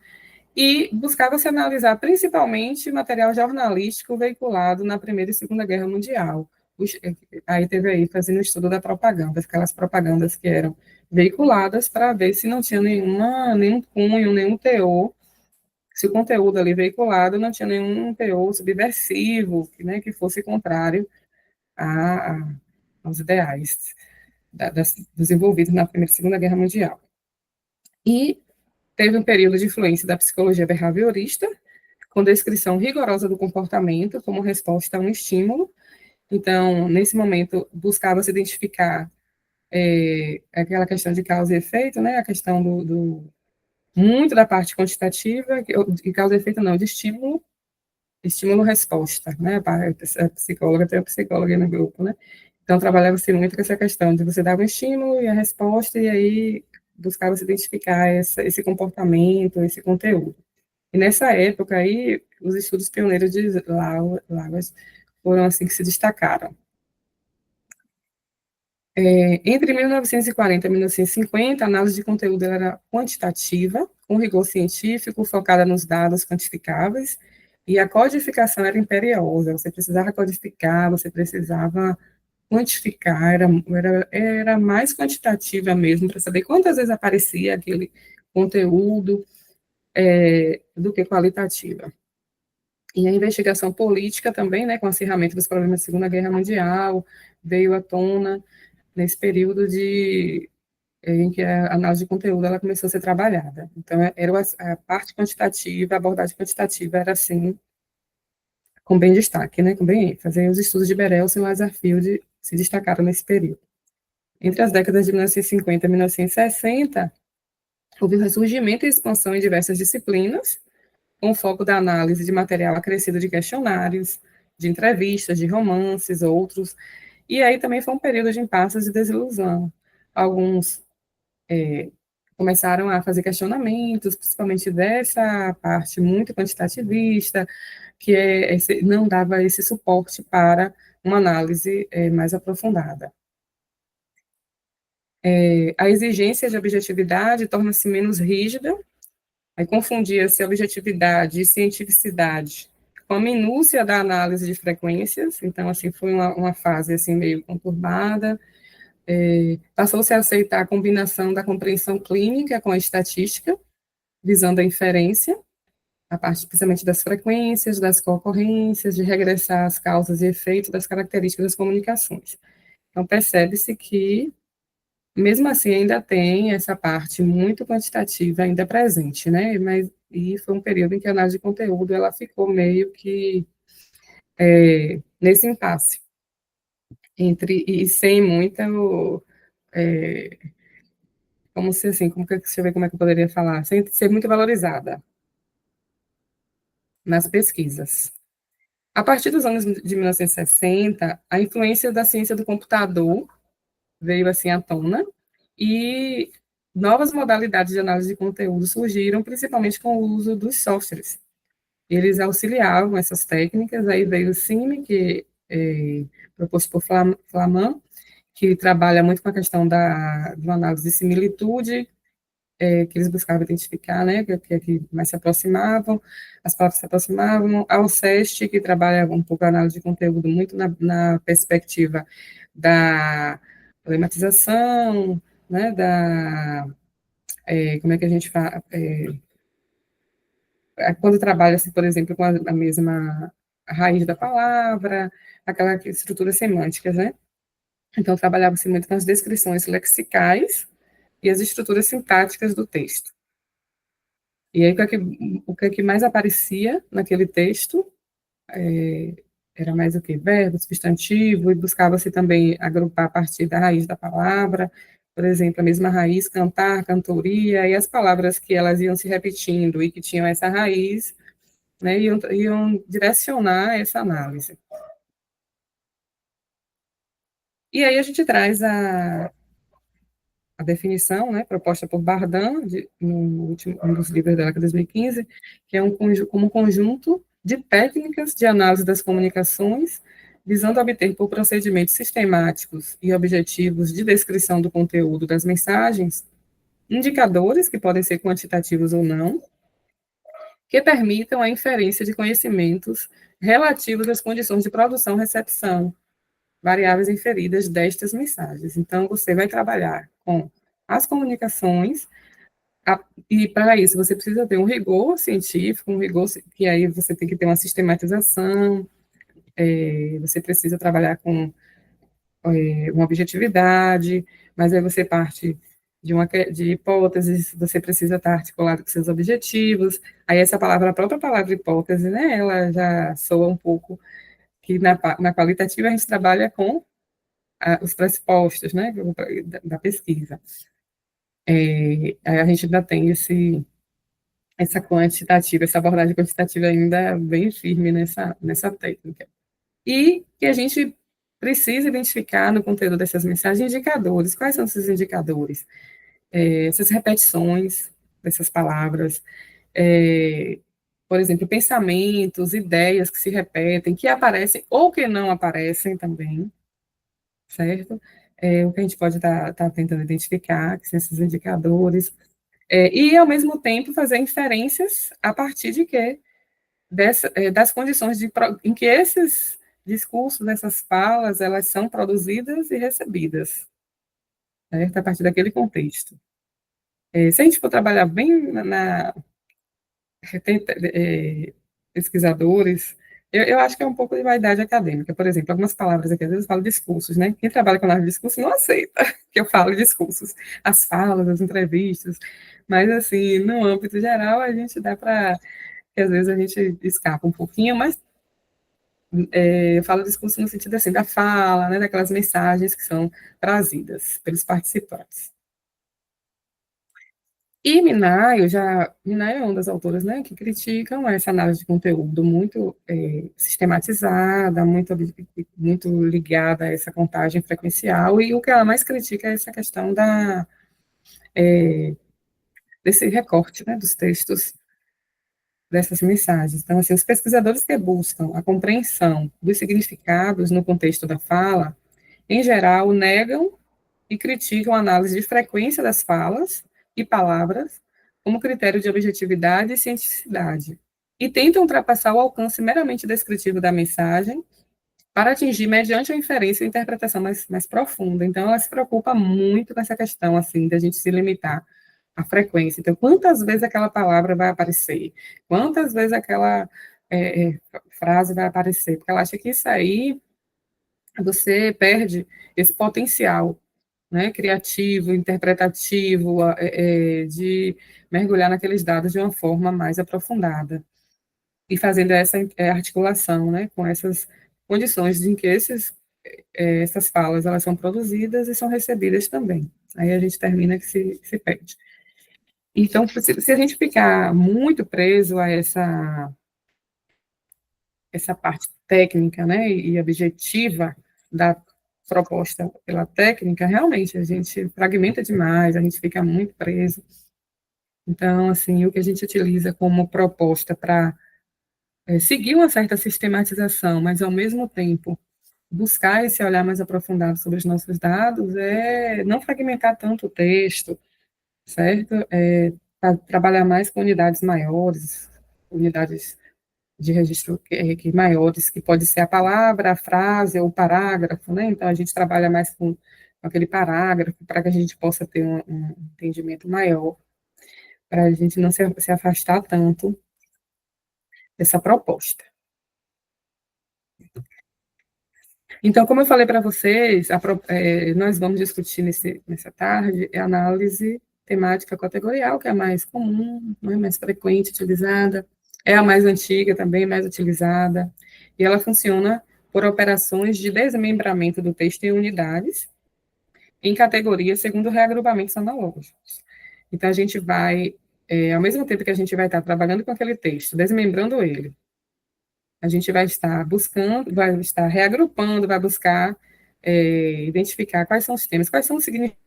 e buscava-se analisar principalmente material jornalístico veiculado na Primeira e Segunda Guerra Mundial. Aí teve aí fazendo o estudo da propaganda, aquelas propagandas que eram veiculadas para ver se não tinha nenhum cunho, nenhum teor, se o conteúdo ali veiculado não tinha nenhum teor subversivo, né, que fosse contrário aos ideais dos envolvidos na Primeira e Segunda Guerra Mundial. E teve um período de influência da psicologia behaviorista, com descrição rigorosa do comportamento como resposta a um estímulo. Então, nesse momento, buscava-se identificar aquela questão de causa e efeito, né? A questão muito da parte quantitativa, de causa e efeito não, de estímulo-resposta, né? A psicóloga, tem a psicóloga no grupo, né? Então, trabalhava-se muito com essa questão de você dar um estímulo e a resposta, e aí buscava-se identificar esse comportamento, esse conteúdo. E nessa época aí, os estudos pioneiros de Lagos foram assim que se destacaram. Entre 1940 e 1950, a análise de conteúdo era quantitativa, com rigor científico, focada nos dados quantificáveis, e a codificação era imperiosa. Você precisava codificar, você precisava quantificar, era mais quantitativa mesmo, para saber quantas vezes aparecia aquele conteúdo, do que qualitativa. E a investigação política também, né, com o acirramento dos problemas da Segunda Guerra Mundial, veio à tona nesse período em que a análise de conteúdo ela começou a ser trabalhada. Então, era a parte quantitativa, a abordagem quantitativa era, assim, com bem destaque, né, com bem ênfase. Os estudos de Berelson e Lazarfield se destacaram nesse período. Entre as décadas de 1950 e 1960, houve um ressurgimento e expansão em diversas disciplinas, com o foco da análise de material acrescido de questionários, de entrevistas, de romances, outros. E aí também foi um período de impasses e desilusão. Alguns começaram a fazer questionamentos, principalmente dessa parte muito quantitativista, que não dava esse suporte para uma análise mais aprofundada. A exigência de objetividade torna-se menos rígida, aí confundia-se objetividade e cientificidade com a minúcia da análise de frequências, então, assim, foi uma fase, assim, meio conturbada. Passou-se a aceitar a combinação da compreensão clínica com a estatística, visando a inferência, a parte principalmente das frequências, das concorrências, de regressar às causas e efeitos das características das comunicações. Então, percebe-se que, mesmo assim, ainda tem essa parte muito quantitativa ainda presente, né? E foi um período em que a análise de conteúdo ela ficou meio que nesse impasse, e sem muita como se assim, deixa eu ver como é que eu poderia falar, sem ser muito valorizada nas pesquisas. A partir dos anos de 1960, a influência da ciência do computador veio assim à tona e novas modalidades de análise de conteúdo surgiram, principalmente com o uso dos softwares. Eles auxiliavam essas técnicas, aí veio o CIMI, que é proposto por Flaman, que trabalha muito com a questão de uma análise de similitude, que eles buscavam identificar, né, que mais se aproximavam, as palavras se aproximavam, ao SEST, que trabalha um pouco a análise de conteúdo muito na perspectiva da lematização, né, como é que a gente fala, quando trabalha, assim, por exemplo, com a mesma raiz da palavra, aquela estrutura semântica, né? Então, trabalhava-se muito com as descrições lexicais e as estruturas sintáticas do texto. E aí, o que mais aparecia naquele texto era mais o quê? Verbo, substantivo, e buscava-se também agrupar a partir da raiz da palavra, por exemplo, a mesma raiz, cantar, cantoria, e as palavras que elas iam se repetindo e que tinham essa raiz, né, iam direcionar essa análise. E aí a gente traz a definição, né, proposta por Bardan, no último, um dos livros dela, que é 2015, que é como um conjunto de técnicas de análise das comunicações, visando obter por procedimentos sistemáticos e objetivos de descrição do conteúdo das mensagens, indicadores, que podem ser quantitativos ou não, que permitam a inferência de conhecimentos relativos às condições de produção e recepção, variáveis inferidas destas mensagens. Então, você vai trabalhar com as comunicações, e para isso você precisa ter um rigor científico, que aí você tem que ter uma sistematização, você precisa trabalhar com uma objetividade, mas aí você parte de hipóteses, você precisa estar articulado com seus objetivos, aí essa palavra, a própria palavra hipótese, né, ela já soa um pouco que na qualitativa a gente trabalha com os pressupostos, né, da pesquisa. Aí a gente ainda tem essa quantitativa, essa abordagem quantitativa ainda bem firme nessa técnica. E que a gente precisa identificar no conteúdo dessas mensagens indicadores. Quais são esses indicadores? Essas repetições dessas palavras, por exemplo, pensamentos, ideias que se repetem, que aparecem ou que não aparecem também, certo? O que a gente pode estar tentando identificar, que são esses indicadores, e, ao mesmo tempo, fazer inferências a partir de quê? Das condições em que esses discursos, essas falas, elas são produzidas e recebidas, certo? A partir daquele contexto. Se a gente for trabalhar bem pesquisadores, eu acho que é um pouco de vaidade acadêmica. Por exemplo, algumas palavras aqui, às vezes eu falo discursos, né? Quem trabalha com análise de discurso não aceita que eu falo discursos, as falas, as entrevistas, mas, assim, no âmbito geral, a gente dá para, que às vezes a gente escapa um pouquinho, mas eu falo discurso no sentido, assim, da fala, né? Daquelas mensagens que são trazidas pelos participantes. E Minayo é uma das autoras, né, que criticam essa análise de conteúdo muito sistematizada, muito ligada a essa contagem frequencial, e o que ela mais critica é essa questão desse recorte, né, dos textos, dessas mensagens. Então, assim, os pesquisadores que buscam a compreensão dos significados no contexto da fala, em geral, negam e criticam a análise de frequência das falas e palavras como critério de objetividade e cientificidade, e tentam ultrapassar o alcance meramente descritivo da mensagem para atingir mediante a inferência e a interpretação mais profunda. Então, ela se preocupa muito com essa questão, assim, da gente se limitar à frequência. Então, quantas vezes aquela palavra vai aparecer? Quantas vezes aquela frase vai aparecer? Porque ela acha que isso aí você perde esse potencial, né, criativo, interpretativo, de mergulhar naqueles dados de uma forma mais aprofundada e fazendo essa articulação, né, com essas condições em que essas falas elas são produzidas e são recebidas também. Aí a gente termina que se perde. Então, se a gente ficar muito preso a essa parte técnica, né, e objetiva da proposta pela técnica, realmente a gente fragmenta demais, a gente fica muito preso. Então, assim, o que a gente utiliza como proposta para seguir uma certa sistematização, mas ao mesmo tempo buscar esse olhar mais aprofundado sobre os nossos dados é não fragmentar tanto o texto, certo? Trabalhar mais com unidades maiores, unidades de registro que maiores, que pode ser a palavra, a frase ou o parágrafo, né? Então, a gente trabalha mais com aquele parágrafo para que a gente possa ter um entendimento maior, para a gente não se afastar tanto dessa proposta. Então, como eu falei para vocês, nós vamos discutir nessa tarde a análise temática categorial, que é a mais comum, né, mais frequente utilizada, é a mais antiga também, mais utilizada, e ela funciona por operações de desmembramento do texto em unidades, em categorias segundo reagrupamentos analógicos. Então, a gente vai, ao mesmo tempo que a gente vai estar trabalhando com aquele texto, desmembrando ele, a gente vai estar buscando, vai estar reagrupando, vai buscar identificar quais são os temas, quais são os significados,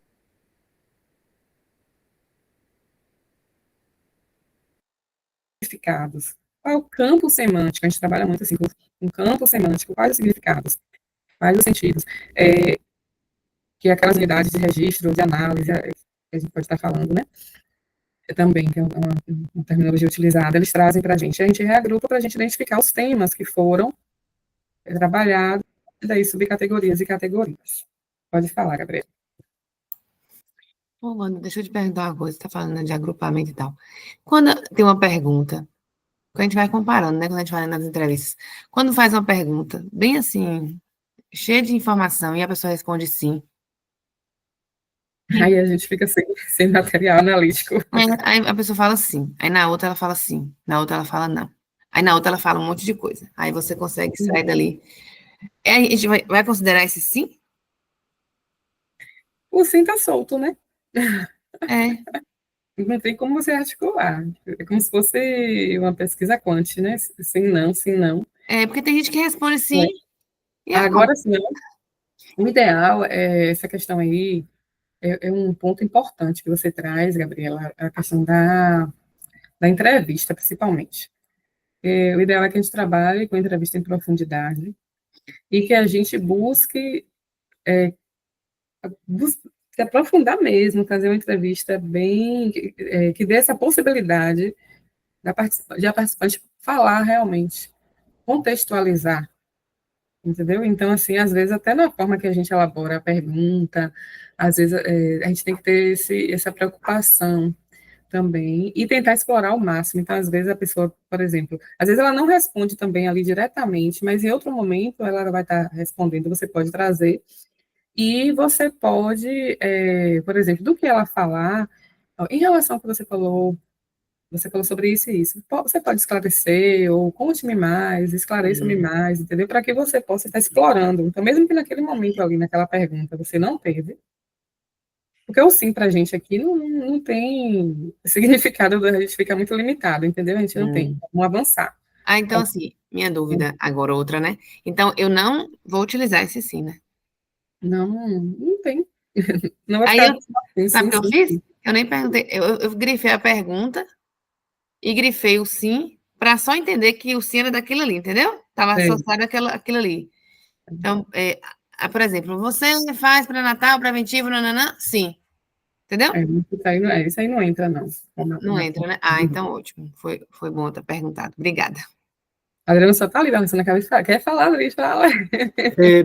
qual é o campo semântico, a gente trabalha muito assim, com campo semântico, quais os significados, quais os sentidos, que aquelas unidades de registro, de análise, que a gente pode estar falando, né, também, que é uma terminologia utilizada, eles trazem para a gente reagrupa para a gente identificar os temas que foram trabalhados, e daí subcategorias e categorias. Pode falar, Gabriela. Ô, Wanda, deixa eu te perguntar uma coisa, você está falando de agrupamento e tal. Quando tem uma pergunta, quando a gente vai comparando, né, quando a gente vai nas entrevistas, quando faz uma pergunta bem assim, cheia de informação, e a pessoa responde sim, aí a gente fica sem material analítico. aí a pessoa fala sim, aí na outra ela fala sim, na outra ela fala não, aí na outra ela fala um monte de coisa, aí você consegue sair dali. A gente vai considerar esse sim? O sim está solto, né? É. Não tem como você articular. É como se fosse uma pesquisa quant, né? Sim, não, sim, não. É, porque tem gente que responde sim. E agora, sim, o ideal é essa questão aí, é um ponto importante que você traz, Gabriela, a questão da entrevista, principalmente. O ideal é que a gente trabalhe com entrevista em profundidade e que a gente busque se aprofundar mesmo, fazer uma entrevista bem, que dê essa possibilidade de a participante falar realmente, contextualizar, entendeu? Então, assim, às vezes, até na forma que a gente elabora a pergunta, às vezes a gente tem que ter essa preocupação também e tentar explorar ao máximo. Então, às vezes, a pessoa, por exemplo, às vezes ela não responde também ali diretamente, mas em outro momento ela vai estar respondendo, você pode trazer e você pode, por exemplo, do que ela falar, em relação ao que você falou sobre isso e isso, você pode esclarecer, ou conte-me mais, esclareça-me mais, entendeu? Para que você possa estar explorando. Então, mesmo que naquele momento ali, naquela pergunta, você não teve, Porque o sim para a gente aqui não tem significado, a gente fica muito limitado, entendeu? A gente não tem como avançar. Então, assim, minha dúvida agora, outra, né? Então, eu não vou utilizar esse sim, né? Não tem. Não vai Aí, ficar sabe o que eu sim. fiz? Eu nem perguntei, eu grifei a pergunta e grifei o sim, para só entender que o sim era daquilo ali, entendeu? Estava associado àquilo ali. Então, por exemplo, você faz pré-natal, preventivo, nananã? Sim. Entendeu? Isso aí não entra, não. Não entra, né? Então ótimo. Foi bom ter perguntado. Obrigada. A Adriana só está ali balançando a cabeça. Quer falar, Luiz? Fala.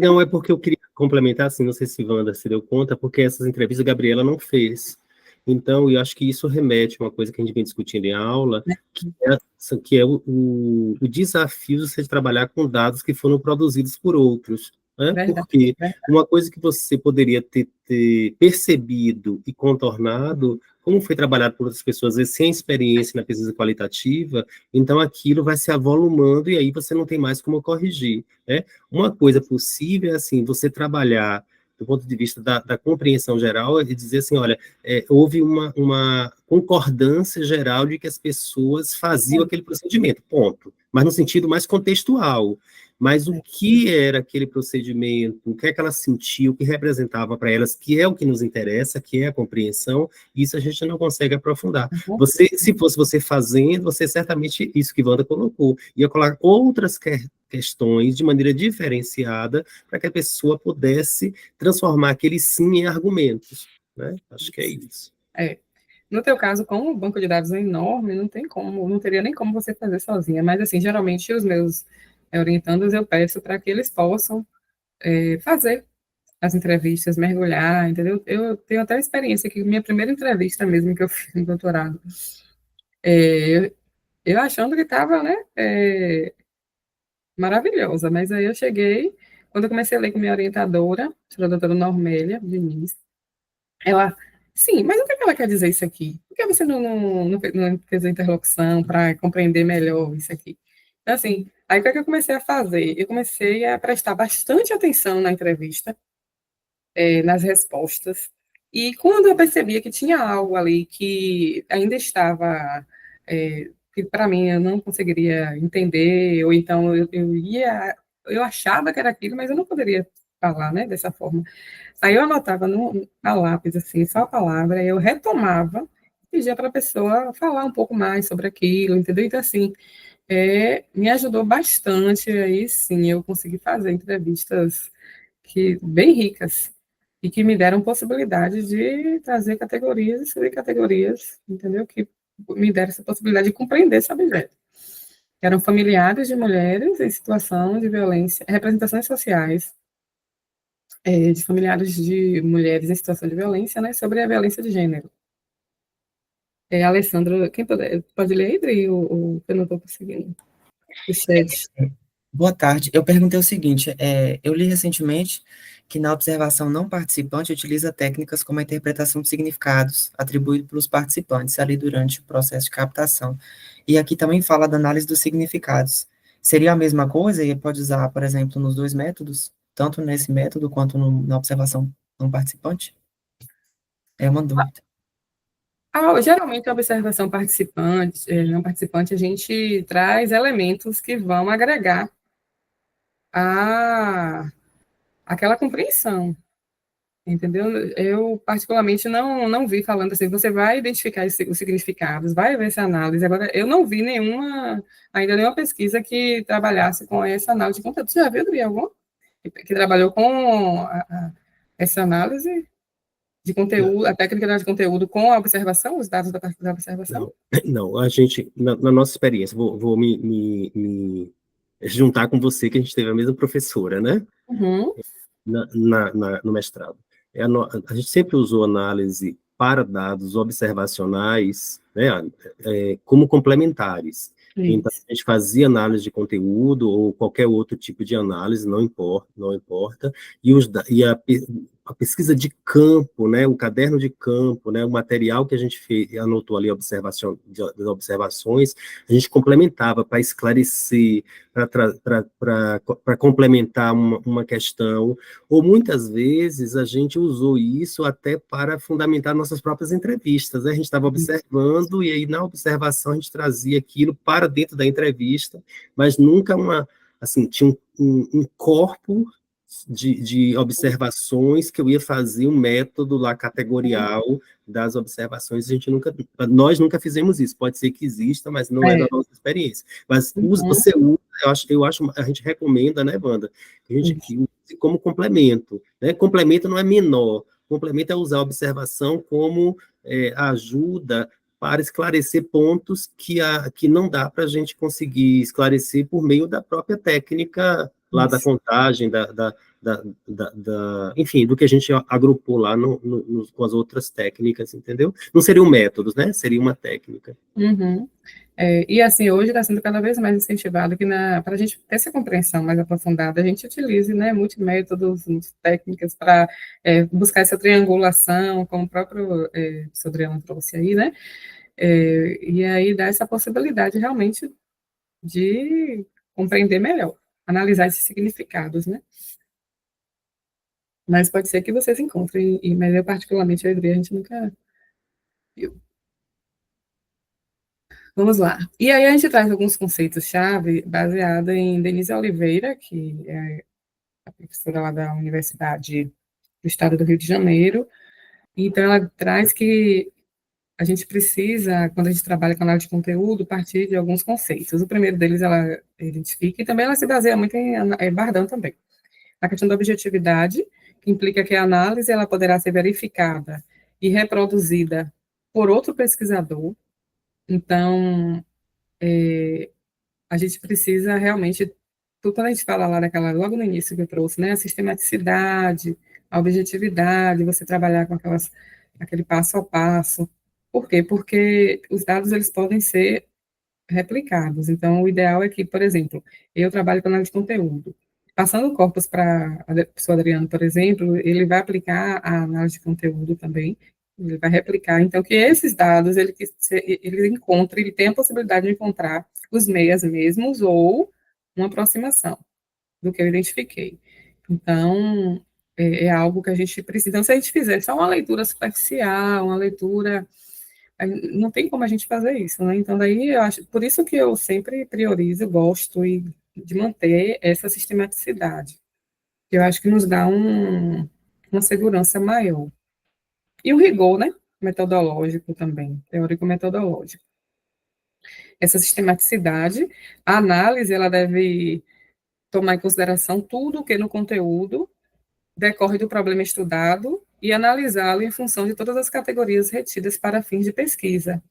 Não, é porque eu queria complementar, assim, não sei se Wanda se deu conta, porque essas entrevistas a Gabriela não fez. Então, eu acho que isso remete a uma coisa que a gente vem discutindo em aula, que é o desafio de você trabalhar com dados que foram produzidos por outros. Né? Porque uma coisa que você poderia ter percebido e contornado, como foi trabalhado por outras pessoas, às vezes, sem experiência na pesquisa qualitativa, então aquilo vai se avolumando e aí você não tem mais como corrigir. Né? Uma coisa possível é, assim, você trabalhar do ponto de vista da compreensão geral, e dizer assim, olha, houve uma concordância geral de que as pessoas faziam aquele procedimento, ponto. Mas no sentido mais contextual. Mas o que era aquele procedimento, o que é que elas sentiam, o que representava para elas, que é o que nos interessa, que é a compreensão, isso a gente não consegue aprofundar. Se fosse você fazendo, você certamente, isso que Wanda colocou, ia colocar outras questões de maneira diferenciada para que a pessoa pudesse transformar aquele sim em argumentos. Né? Acho que é isso. No teu caso, como o banco de dados é enorme, não teria nem como você fazer sozinha, mas assim, geralmente os meus orientandos eu peço para que eles possam fazer as entrevistas, mergulhar, entendeu? Eu tenho até experiência que minha primeira entrevista mesmo que eu fiz no doutorado, eu achando que estava, né, maravilhosa, mas aí eu cheguei, quando eu comecei a ler com minha orientadora, a doutora Normélia Diniz, ela, sim, mas o que ela quer dizer isso aqui? Por que você não fez a interlocução para compreender melhor isso aqui? Então, assim, aí o que é que eu comecei a fazer? Eu comecei a prestar bastante atenção na entrevista, nas respostas, e quando eu percebia que tinha algo ali que ainda estava, que para mim eu não conseguiria entender, ou então eu achava que era aquilo, mas eu não poderia falar, né, dessa forma. Aí eu anotava na lápis, assim, só a palavra, eu retomava, pedia para a pessoa falar um pouco mais sobre aquilo, entendeu? Então, assim, me ajudou bastante, aí sim, eu consegui fazer entrevistas bem ricas, e que me deram possibilidade de trazer categorias e subcategorias, entendeu? Que me deram essa possibilidade de compreender esse objeto. Eram familiares de mulheres em situação de violência, representações sociais, de familiares de mulheres em situação de violência, né, sobre a violência de gênero. Alessandra, quem pode ler, Adri, ou eu não estou conseguindo? O chat. Boa tarde. Eu perguntei o seguinte, eu li recentemente que na observação não participante utiliza técnicas como a interpretação de significados atribuídos pelos participantes ali durante o processo de captação. E aqui também fala da análise dos significados. Seria a mesma coisa e pode usar, por exemplo, nos dois métodos, tanto nesse método quanto na observação não participante? É uma dúvida. Geralmente, a observação não participante, a gente traz elementos que vão agregar aquela compreensão, entendeu? Eu, particularmente, não vi falando assim, você vai identificar os significados, vai ver essa análise. Agora, eu não vi ainda nenhuma pesquisa que trabalhasse com essa análise de conteúdo. Você já viu, Adri, algum? Que trabalhou com essa análise de conteúdo, a técnica de conteúdo com a observação, os dados da observação? Não, a gente, na nossa experiência, vou me juntar com você, que a gente teve a mesma professora, né? Uhum. No mestrado. A gente sempre usou análise para dados observacionais, né, como complementares. Isso. Então, a gente fazia análise de conteúdo ou qualquer outro tipo de análise, não importa, e a pesquisa de campo, né, o caderno de campo, né, o material que a gente anotou ali, das observações, a gente complementava para esclarecer, para complementar uma questão, ou muitas vezes a gente usou isso até para fundamentar nossas próprias entrevistas, né? A gente estava observando, e aí na observação a gente trazia aquilo para dentro da entrevista, mas nunca assim, tinha um corpo de observações que eu ia fazer um método lá categorial das observações. Nós nunca fizemos isso. Pode ser que exista, mas não é da nossa experiência. Mas você usa, eu acho, a gente recomenda, né, Wanda, que a gente use como complemento, né? Complemento não é menor. Complemento é usar a observação como ajuda para esclarecer pontos que não dá para a gente conseguir esclarecer por meio da própria técnica lá da contagem, enfim, do que a gente agrupou lá com as outras técnicas, entendeu? Não seriam métodos, né? Seria uma técnica. E assim, hoje está sendo cada vez mais incentivado que para a gente ter essa compreensão mais aprofundada, a gente utilize, né, multimétodos, técnicas para buscar essa triangulação, como o próprio professor Adriano trouxe aí, né? E aí dá essa possibilidade realmente de compreender melhor, analisar esses significados, né? Mas pode ser que vocês encontrem, mas eu particularmente, a gente nunca viu. Vamos lá. E aí a gente traz alguns conceitos-chave baseados em Denise Oliveira, que é a professora lá da Universidade do Estado do Rio de Janeiro. Então, ela traz que a gente precisa, quando a gente trabalha com análise de conteúdo, partir de alguns conceitos. O primeiro deles ela identifica, e também ela se baseia muito em Bardhan também. A questão da objetividade, que implica que a análise ela poderá ser verificada e reproduzida por outro pesquisador. Então, a gente precisa realmente, quando a gente fala lá logo no início que eu trouxe, né, a sistematicidade, a objetividade, você trabalhar com aquele passo a passo. Por quê? Porque os dados eles podem ser replicados. Então, o ideal é que, por exemplo, eu trabalho com análise de conteúdo. Passando o corpus para a professor Adriano, por exemplo, ele vai aplicar a análise de conteúdo também, ele vai replicar. Então, que esses dados, ele encontre, ele tem a possibilidade de encontrar os meias mesmos ou uma aproximação do que eu identifiquei. Então, é algo que a gente precisa. Então, se a gente fizer só uma leitura superficial, uma leitura não tem como a gente fazer isso, né? Então, daí, eu acho, por isso que eu sempre priorizo, gosto de manter essa sistematicidade, que eu acho que nos dá uma segurança maior. E o rigor, né? Metodológico também, teórico-metodológico. Essa sistematicidade, a análise, ela deve tomar em consideração tudo o que no conteúdo decorre do problema estudado e analisá-lo em função de todas as categorias retidas para fins de pesquisa.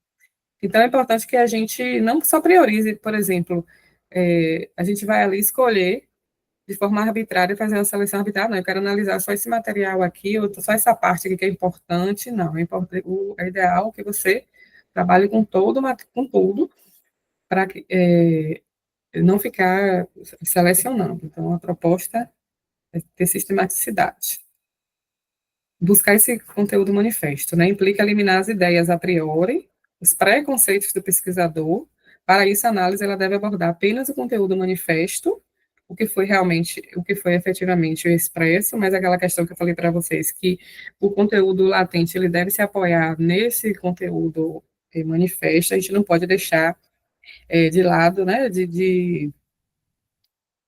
Então, é importante que a gente não só priorize, por exemplo, a gente vai ali escolher de forma arbitrária, fazer uma seleção arbitrária, não, eu quero analisar só esse material aqui, ou só essa parte aqui que é importante, não, é ideal que você trabalhe com tudo, para não ficar selecionando. Então, a proposta é ter sistematicidade. Buscar esse conteúdo manifesto, né? Implica eliminar as ideias a priori, os preconceitos do pesquisador. Para isso, a análise ela deve abordar apenas o conteúdo manifesto, o que foi efetivamente expresso, mas aquela questão que eu falei para vocês, que o conteúdo latente ele deve se apoiar nesse conteúdo manifesto, a gente não pode deixar de lado, né, de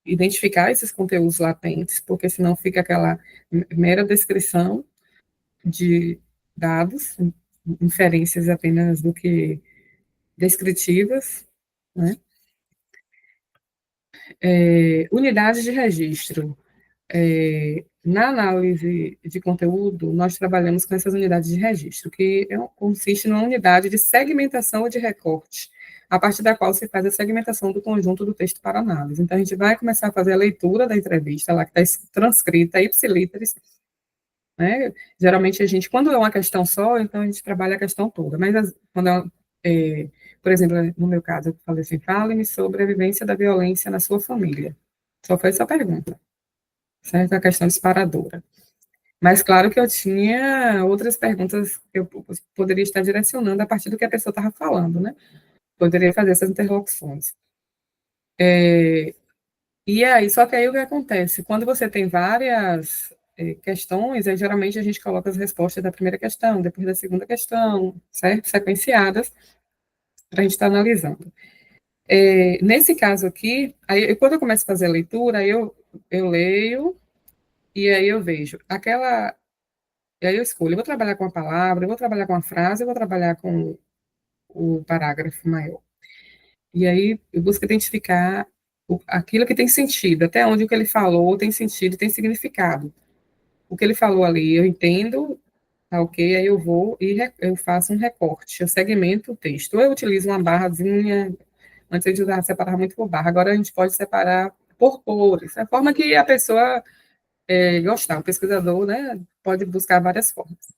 identificar esses conteúdos latentes, porque senão fica aquela mera descrição de dados, inferências apenas do que descritivas, né? Unidades de registro. Na análise de conteúdo, nós trabalhamos com essas unidades de registro, que consiste numa unidade de segmentação ou de recorte, a partir da qual se faz a segmentação do conjunto do texto para análise. Então, a gente vai começar a fazer a leitura da entrevista, lá que está transcrita, ipsiliteris, né? Geralmente, quando é uma questão só, então a gente trabalha a questão toda, mas quando por exemplo, no meu caso, eu falei assim, fale-me sobre a vivência da violência na sua família. Só foi essa pergunta, certo? A questão disparadora. Mas claro que eu tinha outras perguntas que eu poderia estar direcionando a partir do que a pessoa estava falando, né? Poderia fazer essas interlocuções. E aí, só que aí o que acontece? Quando você tem várias questões, aí geralmente a gente coloca as respostas da primeira questão, depois da segunda questão, certo? Sequenciadas, para a gente estar analisando. Nesse caso aqui, aí, quando eu começo a fazer a leitura, aí eu leio, e aí eu vejo aquela. E aí eu escolho, eu vou trabalhar com a palavra, eu vou trabalhar com a frase, eu vou trabalhar com o parágrafo maior. E aí eu busco identificar aquilo que tem sentido, até onde o que ele falou tem sentido, tem significado. O que ele falou ali, eu entendo, tá ok, aí eu vou e eu faço um recorte, eu segmento o texto. Ou eu utilizo uma barrazinha, antes a gente usava separar muito por barra, agora a gente pode separar por cores, a forma que a pessoa gostar, o pesquisador, né, pode buscar várias formas.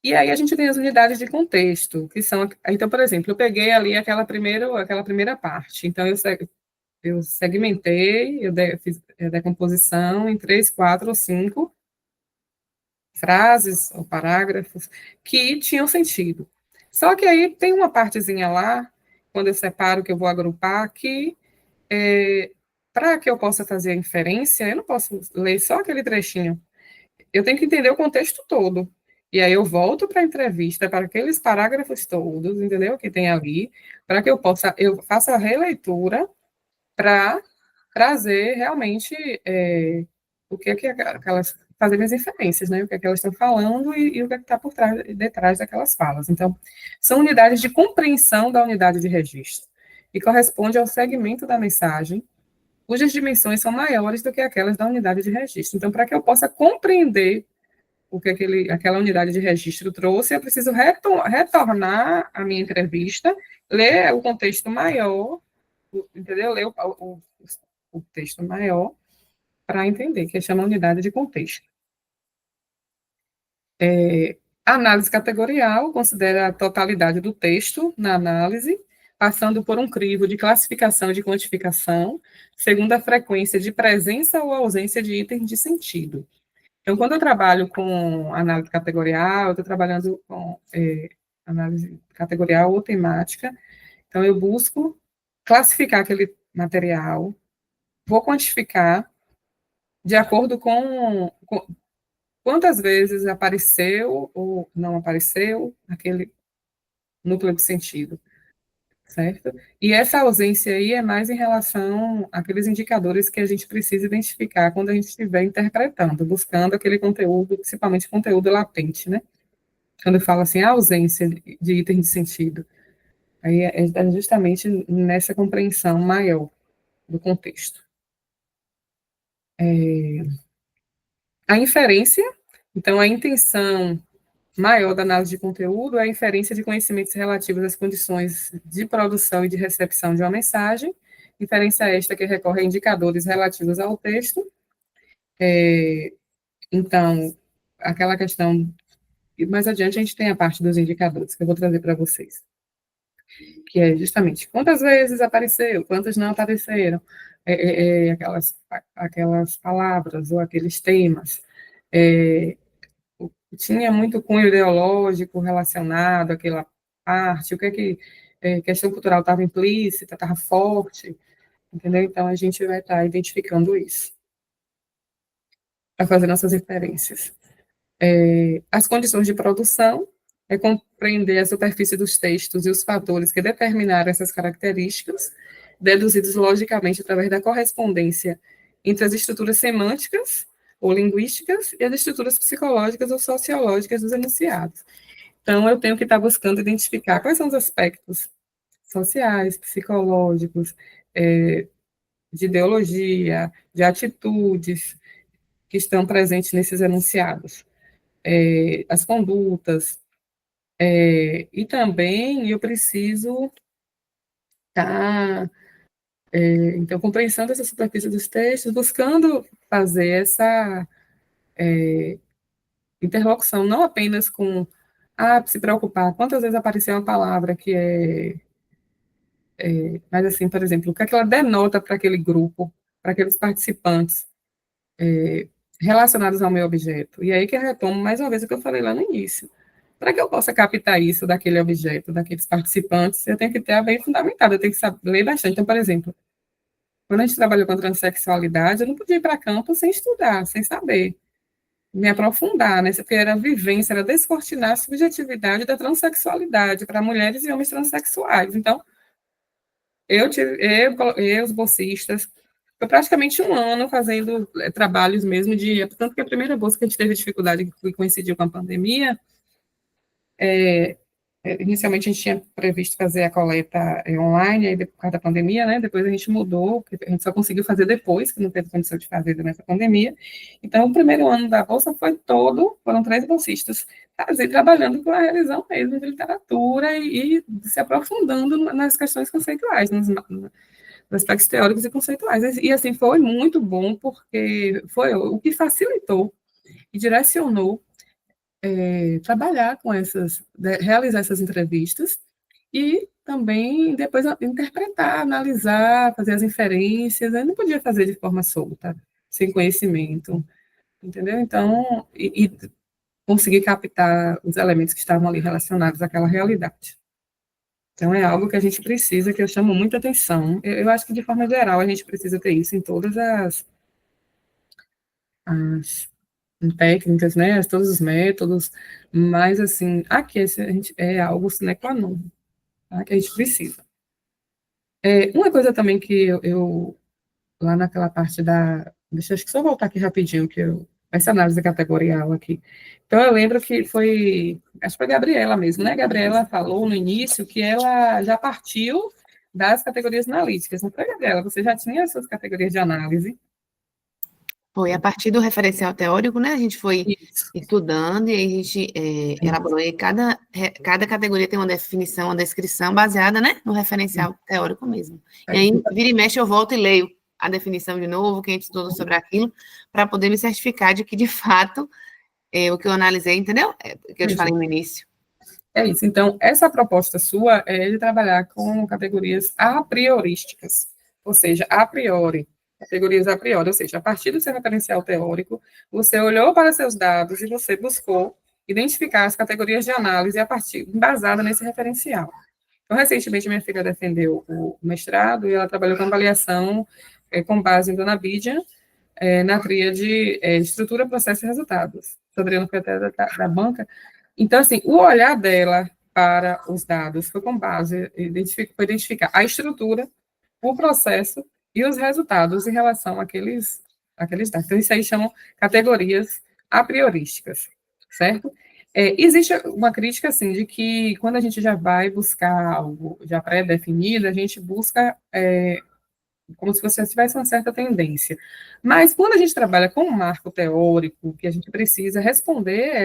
E aí a gente tem as unidades de contexto, que são, então, por exemplo, eu peguei ali aquela primeira parte, então eu segmentei, fiz a decomposição em 3, 4 ou 5 frases ou parágrafos que tinham sentido. Só que aí tem uma partezinha lá, quando eu separo, que eu vou agrupar, que para que eu possa fazer a inferência, eu não posso ler só aquele trechinho. Eu tenho que entender o contexto todo. E aí eu volto para a entrevista, para aqueles parágrafos todos, entendeu? Que tem ali, para que eu faça a releitura para trazer realmente o que é que aquelas, fazer minhas inferências, né? O que é que elas estão falando e o que é que está por trás, detrás daquelas falas. Então, são unidades de compreensão da unidade de registro, e corresponde ao segmento da mensagem, cujas dimensões são maiores do que aquelas da unidade de registro. Então, para que eu possa compreender o que aquela unidade de registro trouxe, eu preciso retornar à minha entrevista, ler o contexto maior, entendeu? Ler o texto maior para entender, que chama unidade de contexto. A análise categorial considera a totalidade do texto na análise, passando por um crivo de classificação e de quantificação, segundo a frequência de presença ou ausência de itens de sentido. Então, quando eu trabalho com análise categorial, eu estou trabalhando com análise categorial ou temática, então eu busco classificar aquele material, vou quantificar de acordo com quantas vezes apareceu ou não apareceu aquele núcleo de sentido, certo? E essa ausência aí é mais em relação àqueles indicadores que a gente precisa identificar quando a gente estiver interpretando, buscando aquele conteúdo, principalmente conteúdo latente, né? Quando eu falo assim, a ausência de item de sentido, aí é justamente nessa compreensão maior do contexto. A inferência, então, a intenção maior da análise de conteúdo é a inferência de conhecimentos relativos às condições de produção e de recepção de uma mensagem, inferência esta que recorre a indicadores relativos ao texto. Então, aquela questão, e mais adiante a gente tem a parte dos indicadores, que eu vou trazer para vocês, que é justamente quantas vezes apareceu, quantas não apareceram, aquelas palavras ou aqueles temas, tinha muito cunho ideológico relacionado àquela parte, o que é que questão cultural estava implícita, estava forte, entendeu? Então, a gente vai estar identificando isso, para fazer nossas referências. As condições de produção é compreender a superfície dos textos e os fatores que determinaram essas características, deduzidos logicamente através da correspondência entre as estruturas semânticas ou linguísticas e as estruturas psicológicas ou sociológicas dos enunciados. Então, eu tenho que estar buscando identificar quais são os aspectos sociais, psicológicos, de ideologia, de atitudes que estão presentes nesses enunciados, as condutas, e também eu preciso estar, então, compreensão dessa superfície dos textos, buscando fazer essa interlocução, não apenas com, se preocupar, quantas vezes apareceu uma palavra que mas assim, por exemplo, o que é que ela denota para aquele grupo, para aqueles participantes, relacionados ao meu objeto. E aí que eu retomo mais uma vez o que eu falei lá no início. Para que eu possa captar isso daquele objeto, daqueles participantes, eu tenho que ter a bem fundamentado, eu tenho que saber, ler bastante. Então, por exemplo, quando a gente trabalhou com a transexualidade, eu não podia ir para campo sem estudar, sem saber, me aprofundar, né? Porque era vivência, era descortinar a subjetividade da transexualidade para mulheres e homens transexuais. Então, os bolsistas, foi praticamente um ano fazendo trabalhos mesmo de, tanto que a primeira bolsa que a gente teve dificuldade, que coincidiu com a pandemia, inicialmente a gente tinha previsto fazer a coleta online, aí por causa da pandemia, né, depois a gente mudou, a gente só conseguiu fazer depois, que não teve condição de fazer durante a pandemia. Então, o primeiro ano da bolsa foi todo, foram 3 bolsistas, trabalhando com a revisão mesmo de literatura e se aprofundando nas questões conceituais, nos aspectos teóricos e conceituais. E assim, foi muito bom, porque foi o que facilitou e direcionou trabalhar com realizar essas entrevistas e também depois interpretar, analisar, fazer as inferências. Eu não podia fazer de forma solta, sem conhecimento, entendeu? Então, e conseguir captar os elementos que estavam ali relacionados àquela realidade. Então, é algo que a gente precisa, que eu chamo muita atenção. Eu acho que, de forma geral, a gente precisa ter isso em todas as técnicas, né, todos os métodos, mas, assim, aqui é algo sine qua non, tá, que a gente precisa. Uma coisa também que lá naquela parte deixa eu só voltar aqui rapidinho, essa análise categorial aqui. Então, eu lembro que acho que foi a Gabriela mesmo, né, Gabriela falou no início que ela já partiu das categorias analíticas, não foi, Gabriela? Você já tinha as suas categorias de análise? Foi a partir do referencial teórico, né? A gente foi estudando e aí a gente elaborou. E cada categoria tem uma definição, uma descrição baseada, né, no referencial teórico mesmo. E aí, vira e mexe, eu volto e leio a definição de novo, que a gente estudou sobre aquilo, para poder me certificar de que, de fato, o que eu analisei, entendeu? O que eu te falei no início. É isso. Então, essa proposta sua é de trabalhar com categorias a priorísticas, ou seja, a priori. Categorias a priori, ou seja, a partir do seu referencial teórico, você olhou para seus dados e você buscou identificar as categorias de análise embasada nesse referencial. Então, recentemente, minha filha defendeu o mestrado e ela trabalhou com avaliação com base em Dona Bídia, na tríade estrutura, processo e resultados. A Adriana foi até da banca. Então, assim, o olhar dela para os dados foi com base, foi identificar a estrutura, o processo e os resultados em relação àqueles dados. Então, isso aí chamam categorias a priorísticas, certo? Existe uma crítica, assim, de que quando a gente já vai buscar algo já pré-definido, a gente busca como se você tivesse uma certa tendência. Mas quando a gente trabalha com um marco teórico, que a gente precisa responder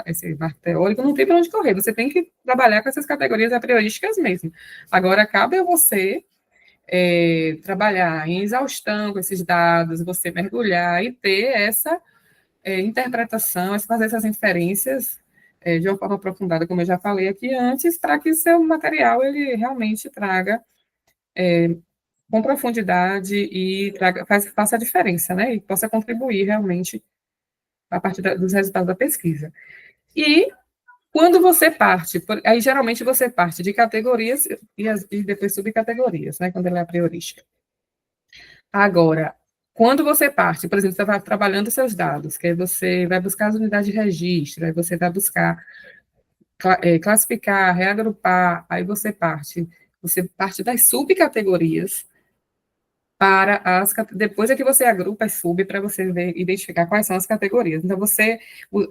esse marco teórico, não tem para onde correr, você tem que trabalhar com essas categorias a priorísticas mesmo. Agora, cabe a você trabalhar em exaustão com esses dados, você mergulhar e ter essa interpretação, fazer essas inferências de uma forma aprofundada, como eu já falei aqui antes, para que seu material ele realmente traga com profundidade e faça a diferença, né? E possa contribuir realmente a partir dos resultados da pesquisa. E quando você parte, aí geralmente você parte de categorias e depois subcategorias, né? Quando ela é a priorística. Agora, quando você parte, por exemplo, você vai trabalhando seus dados, que aí você vai buscar as unidades de registro, aí você vai buscar classificar, reagrupar, aí você parte das subcategorias depois é que você agrupa as sub para você identificar quais são as categorias. Então,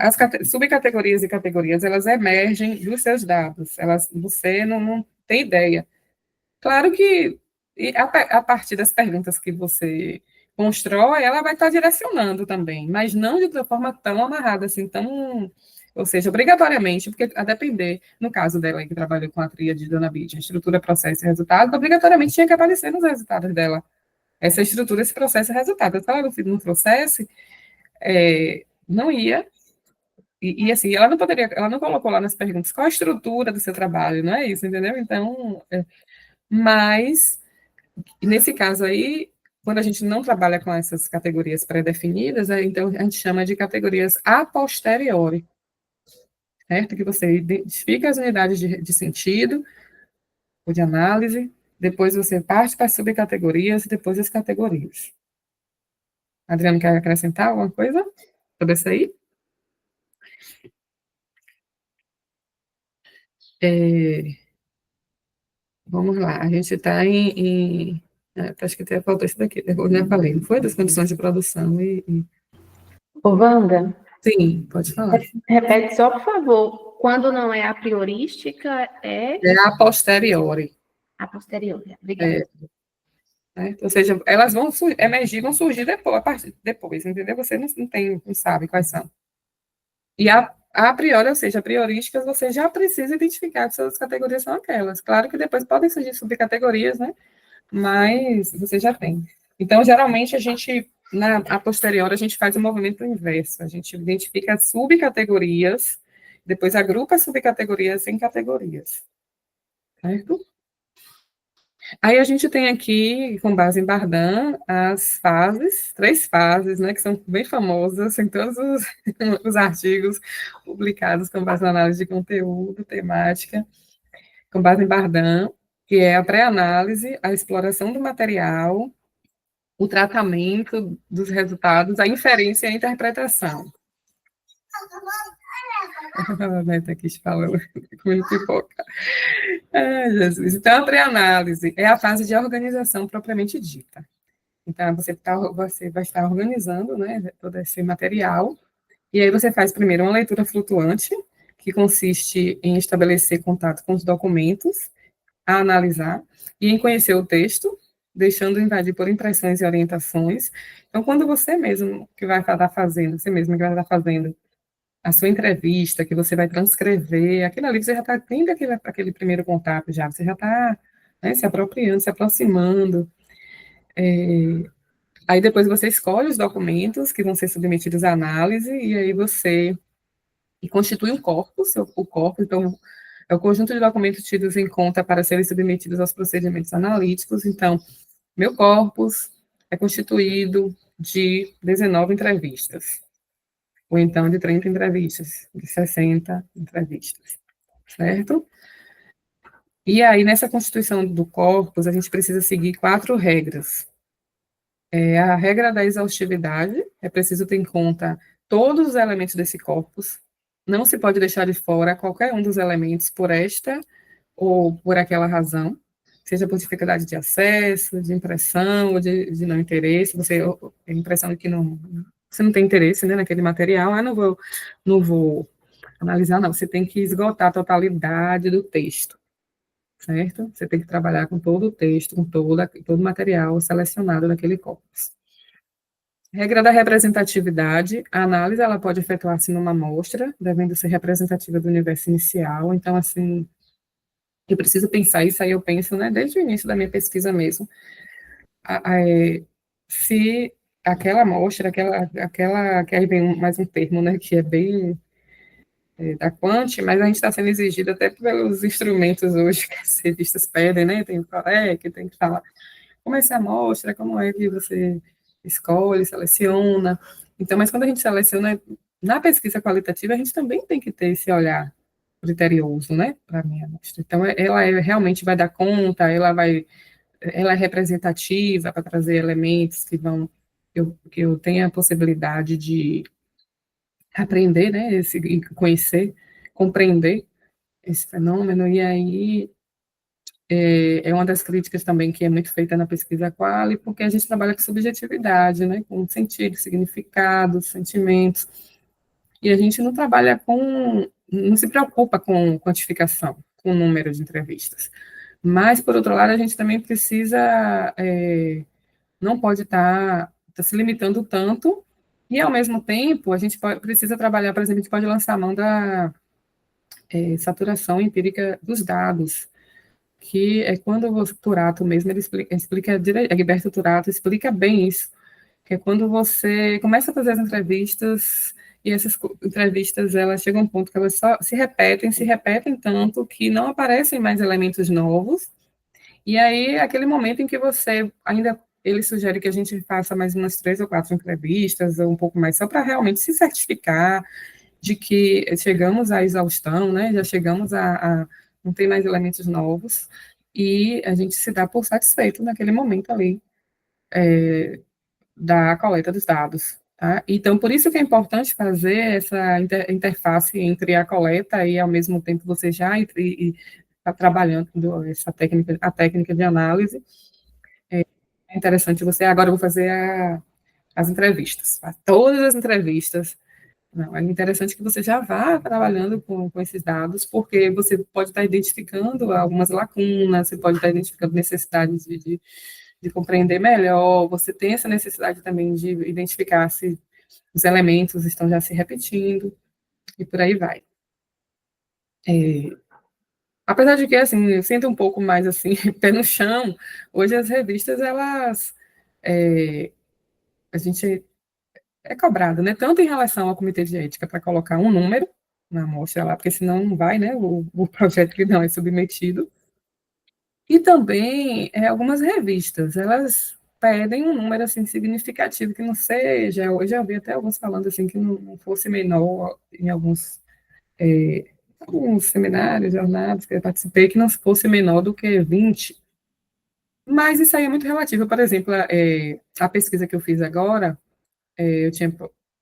as subcategorias e categorias, elas emergem dos seus dados, você não tem ideia. Claro que a partir das perguntas que você constrói, ela vai estar direcionando também, mas não de forma tão amarrada, assim, ou seja, obrigatoriamente, porque a depender, no caso dela, que trabalhou com a tríade de Dona Bídia, estrutura, processo e resultado, obrigatoriamente tinha que aparecer nos resultados dela essa estrutura, esse processo e resultado. Se ela não trouxesse, não ia. E assim, ela não colocou lá nas perguntas qual a estrutura do seu trabalho, não é isso, entendeu? Então, mas, nesse caso aí, quando a gente não trabalha com essas categorias pré-definidas, então a gente chama de categorias a posteriori, certo? Que você identifica as unidades de sentido ou de análise, depois você parte para as subcategorias e depois as categorias. Adriano, quer acrescentar alguma coisa sobre isso aí? Vamos lá, a gente está acho que até faltou isso daqui, eu já falei, não foi? Das condições de produção Ô, Wanda, Sim, pode falar. repete só, por favor. Quando não é a priorística, é É a posteriori. a posteriori. Obrigada. Certo? Ou seja, elas vão emergir, vão surgir depois, entendeu? Você não sabe quais são. E a priori, ou seja, priorísticas, você já precisa identificar que suas categorias são aquelas. Claro que depois podem surgir subcategorias, né? Mas você já tem. Então, geralmente, a posteriori, a gente faz o movimento inverso. A gente identifica as subcategorias, depois agrupa as subcategorias em categorias. Certo? Aí a gente tem aqui, com base em Bardan, as fases, 3 fases, né, que são bem famosas em todos os artigos publicados com base na análise de conteúdo, temática, com base em Bardan, que é a pré-análise, a exploração do material, o tratamento dos resultados, a inferência e a interpretação. A Neta aqui falando, comendo pipoca. Ai, Jesus. Então, a pré-análise é a fase de organização propriamente dita. Então, você vai estar organizando, né, todo esse material, e aí você faz primeiro uma leitura flutuante, que consiste em estabelecer contato com os documentos, a analisar, e em conhecer o texto, deixando invadir por impressões e orientações. Então, quando você mesmo que vai estar fazendo, você mesmo que vai estar fazendo a sua entrevista, que você vai transcrever, aquilo ali você já está tendo aquele primeiro contato já, você já está, né, se apropriando, se aproximando. Aí depois você escolhe os documentos que vão ser submetidos à análise, e aí você constitui um corpus, o corpus, então, é o conjunto de documentos tidos em conta para serem submetidos aos procedimentos analíticos. Então, meu corpus é constituído de 19 entrevistas, ou então de 30 entrevistas, de 60 entrevistas, certo? E aí, nessa constituição do corpus, a gente precisa seguir 4 regras. A regra da exaustividade, é preciso ter em conta todos os elementos desse corpus, não se pode deixar de fora qualquer um dos elementos por esta ou por aquela razão, seja por dificuldade de acesso, de impressão, ou de não interesse, você tem a impressão de que você não tem interesse, né, naquele material, não vou analisar, não, você tem que esgotar a totalidade do texto, certo? Você tem que trabalhar com todo o texto, com todo o material selecionado naquele corpus. Regra da representatividade, a análise ela pode efetuar-se numa amostra, devendo ser representativa do universo inicial, então, assim, eu preciso pensar isso, aí eu penso, né, desde o início da minha pesquisa mesmo, se aquela amostra, que aí vem mais um termo, né, que é bem da Quant, mas a gente está sendo exigido até pelos instrumentos hoje que as revistas pedem, né, tem o COREC, tem que falar como é essa amostra, como é que você escolhe, seleciona. Então, mas quando a gente seleciona, na pesquisa qualitativa, a gente também tem que ter esse olhar criterioso, né, para a minha amostra. Então, ela realmente vai dar conta, ela é representativa para trazer elementos que eu tenha a possibilidade de aprender, né, e conhecer, compreender esse fenômeno, e aí é uma das críticas também que é muito feita na pesquisa quali, porque a gente trabalha com subjetividade, né, com sentido, significado, sentimentos, e a gente não se preocupa com quantificação, com número de entrevistas. Mas, por outro lado, a gente também precisa, não pode estar se limitando tanto, e, ao mesmo tempo, a gente precisa trabalhar, por exemplo, a gente pode lançar a mão da saturação empírica dos dados, que é quando o Turato mesmo, ele explica Egberto Turato explica bem isso, que é quando você começa a fazer as entrevistas, e essas entrevistas, elas chegam a um ponto que elas só se repetem tanto, que não aparecem mais elementos novos, e aí, aquele momento em que você ainda ele sugere que a gente faça mais umas 3 ou 4 entrevistas, ou um pouco mais, só para realmente se certificar de que chegamos à exaustão, né? Já chegamos não tem mais elementos novos, e a gente se dá por satisfeito naquele momento ali, da coleta dos dados. Tá? Então, por isso que é importante fazer essa interface entre a coleta e, ao mesmo tempo, você já está trabalhando essa técnica, a técnica de análise. É interessante você, agora eu vou fazer as entrevistas, tá? Todas as entrevistas. Não, é interessante que você já vá trabalhando com esses dados, porque você pode estar identificando algumas lacunas, você pode estar identificando necessidades de compreender melhor, você tem essa necessidade também de identificar se os elementos estão já se repetindo, e por aí vai. Apesar de que, assim, eu sinto um pouco mais, assim, pé no chão, hoje as revistas, elas, a gente é cobrado, né, tanto em relação ao comitê de ética para colocar um número na amostra lá, porque senão não vai, né, o projeto que não é submetido, e também algumas revistas, elas pedem um número, assim, significativo, que não seja, eu já ouvi até alguns falando, assim, que não fosse menor em alguns seminários, jornadas que eu participei, que não fosse menor do que 20, mas isso aí é muito relativo. Por exemplo, a pesquisa que eu fiz agora, eu tinha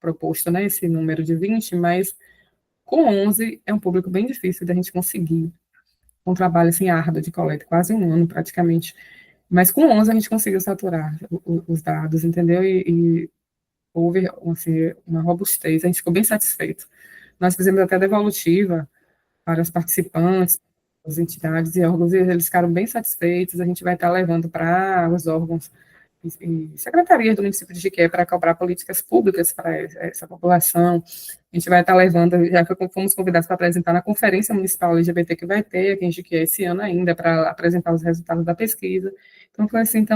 proposto, né, esse número de 20, mas com 11 é um público bem difícil da gente conseguir, um trabalho assim árduo de coleta, quase um ano praticamente, mas com 11 a gente conseguiu saturar os dados, entendeu? E houve assim, uma robustez, a gente ficou bem satisfeito. Nós fizemos até devolutiva para os participantes, as entidades e órgãos, e eles ficaram bem satisfeitos. A gente vai estar levando para os órgãos e secretarias do município de Jiqué para cobrar políticas públicas para essa população. A gente vai estar levando, já fomos convidados para apresentar na Conferência Municipal LGBT que vai ter aqui em Jiqué esse ano ainda, para apresentar os resultados da pesquisa. Então, foi assim,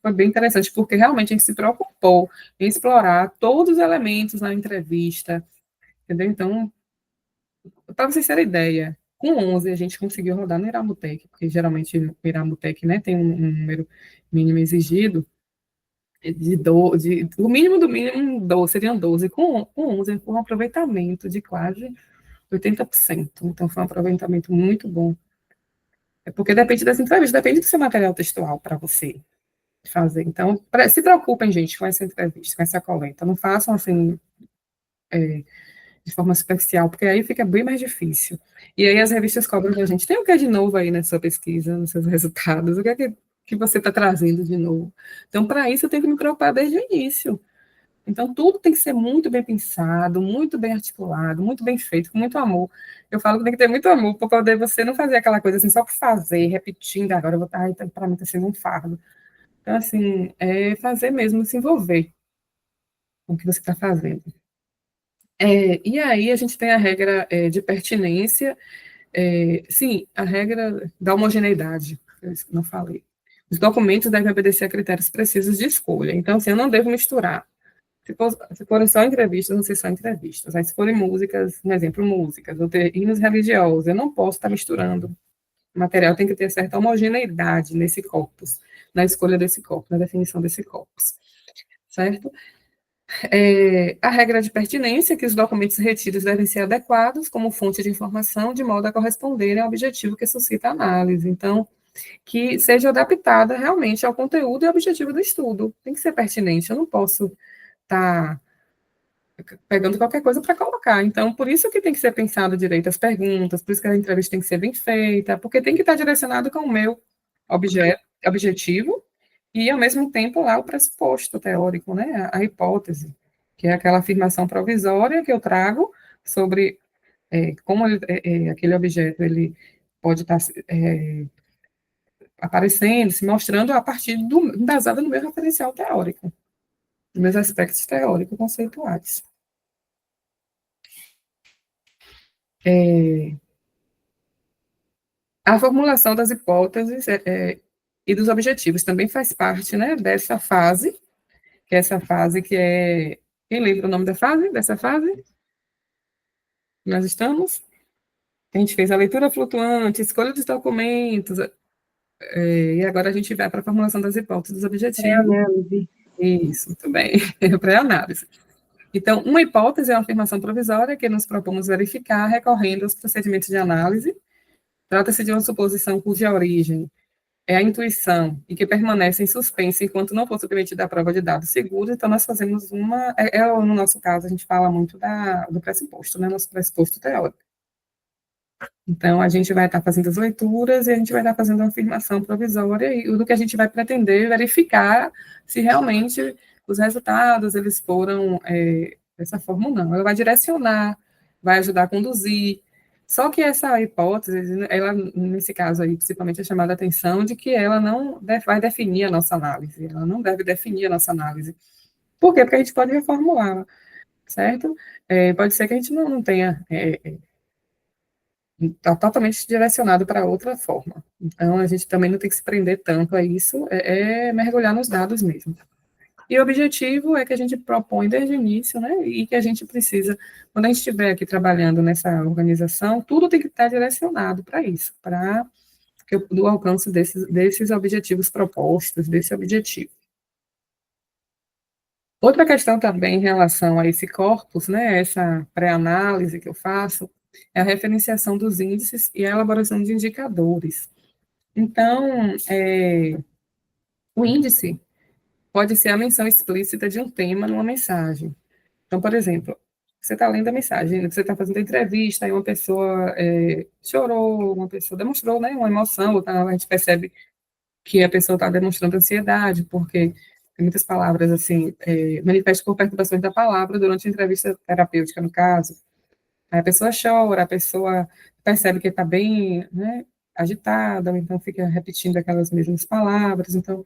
foi bem interessante, porque realmente a gente se preocupou em explorar todos os elementos na entrevista, entendeu? Então, para vocês terem ideia, com 11 a gente conseguiu rodar no Iramutec, porque geralmente o Iramutec, né, tem um número mínimo exigido, o mínimo do mínimo 12, seriam 12, com 11 foi um aproveitamento de quase 80%, então foi um aproveitamento muito bom. É porque depende das entrevistas, depende do seu material textual para você fazer. Então, se preocupem, gente, com essa entrevista, com essa coleta, não façam assim, de forma superficial, porque aí fica bem mais difícil. E aí as revistas cobram da gente, tem o que é de novo aí na sua pesquisa, nos seus resultados, o que é que você está trazendo de novo? Então, para isso, eu tenho que me preocupar desde o início. Então, tudo tem que ser muito bem pensado, muito bem articulado, muito bem feito, com muito amor. Eu falo que tem que ter muito amor, para poder você não fazer aquela coisa assim, só por fazer, repetindo, agora eu vou estar, para mim está sendo um fardo. Então, assim, é fazer mesmo, se envolver com o que você está fazendo. E aí a gente tem a regra de pertinência, sim, a regra da homogeneidade, é isso que eu não falei. Os documentos devem obedecer a critérios precisos de escolha. Então, assim, eu não devo misturar. Se forem só entrevistas, não ser só entrevistas. Aí, se forem músicas, um exemplo, músicas, ou ter hinos religiosos, eu não posso estar misturando. O material tem que ter certa homogeneidade nesse corpus, na escolha desse corpus, na definição desse corpus. Certo? A regra de pertinência, que os documentos retidos devem ser adequados como fonte de informação, de modo a corresponderem ao objetivo que suscita a análise. Então, que seja adaptada realmente ao conteúdo e ao objetivo do estudo. Tem que ser pertinente, eu não posso estar pegando qualquer coisa para colocar. Então, por isso que tem que ser pensado direito as perguntas, por isso que a entrevista tem que ser bem feita, porque tem que estar direcionado com o meu objetivo e, ao mesmo tempo, lá o pressuposto teórico, né, a hipótese, que é aquela afirmação provisória que eu trago sobre como aquele objeto ele pode estar aparecendo, se mostrando a partir embasada no meu referencial teórico, nos meus aspectos teórico-conceituais. A formulação das hipóteses e dos objetivos também faz parte, né, dessa fase, que é essa fase que é... Quem lembra o nome da fase, dessa fase? Nós estamos? A gente fez a leitura flutuante, escolha dos documentos, E agora a gente vai para a formulação das hipóteses dos objetivos. Pré-análise. Isso, muito bem. Pré-análise. Então, uma hipótese é uma afirmação provisória que nos propomos verificar recorrendo aos procedimentos de análise. Trata-se de uma suposição cuja origem é a intuição e que permanece em suspense enquanto não for submetida à prova de dados seguros. Então, nós fazemos no nosso caso, a gente fala muito do pressuposto, né? Nosso pressuposto teórico. Então, a gente vai estar fazendo as leituras e a gente vai estar fazendo uma afirmação provisória e do que a gente vai pretender verificar se realmente os resultados, eles foram dessa forma ou não. Ela vai direcionar, vai ajudar a conduzir. Só que essa hipótese, ela, nesse caso aí, principalmente é chamada a atenção de que ela não vai definir a nossa análise, ela não deve definir a nossa análise. Por quê? Porque a gente pode reformular, certo? Pode ser que a gente não tenha... Está totalmente direcionado para outra forma. Então, a gente também não tem que se prender tanto a isso, mergulhar nos dados mesmo. E o objetivo é que a gente propõe desde o início, né, e que a gente precisa, quando a gente estiver aqui trabalhando nessa organização, tudo tem que estar direcionado para isso, para o alcance desses objetivos propostos, desse objetivo. Outra questão também em relação a esse corpus, né, essa pré-análise que eu faço, é a referenciação dos índices e a elaboração de indicadores. Então, o índice pode ser a menção explícita de um tema numa mensagem. Então, por exemplo, você está lendo a mensagem, você está fazendo a entrevista, aí uma pessoa chorou, uma pessoa demonstrou, né, uma emoção, a gente percebe que a pessoa está demonstrando ansiedade, porque tem muitas palavras assim, manifestam por perturbações da palavra durante a entrevista terapêutica, no caso. Aí a pessoa chora, a pessoa percebe que está bem, né, agitada, ou então fica repetindo aquelas mesmas palavras. Então,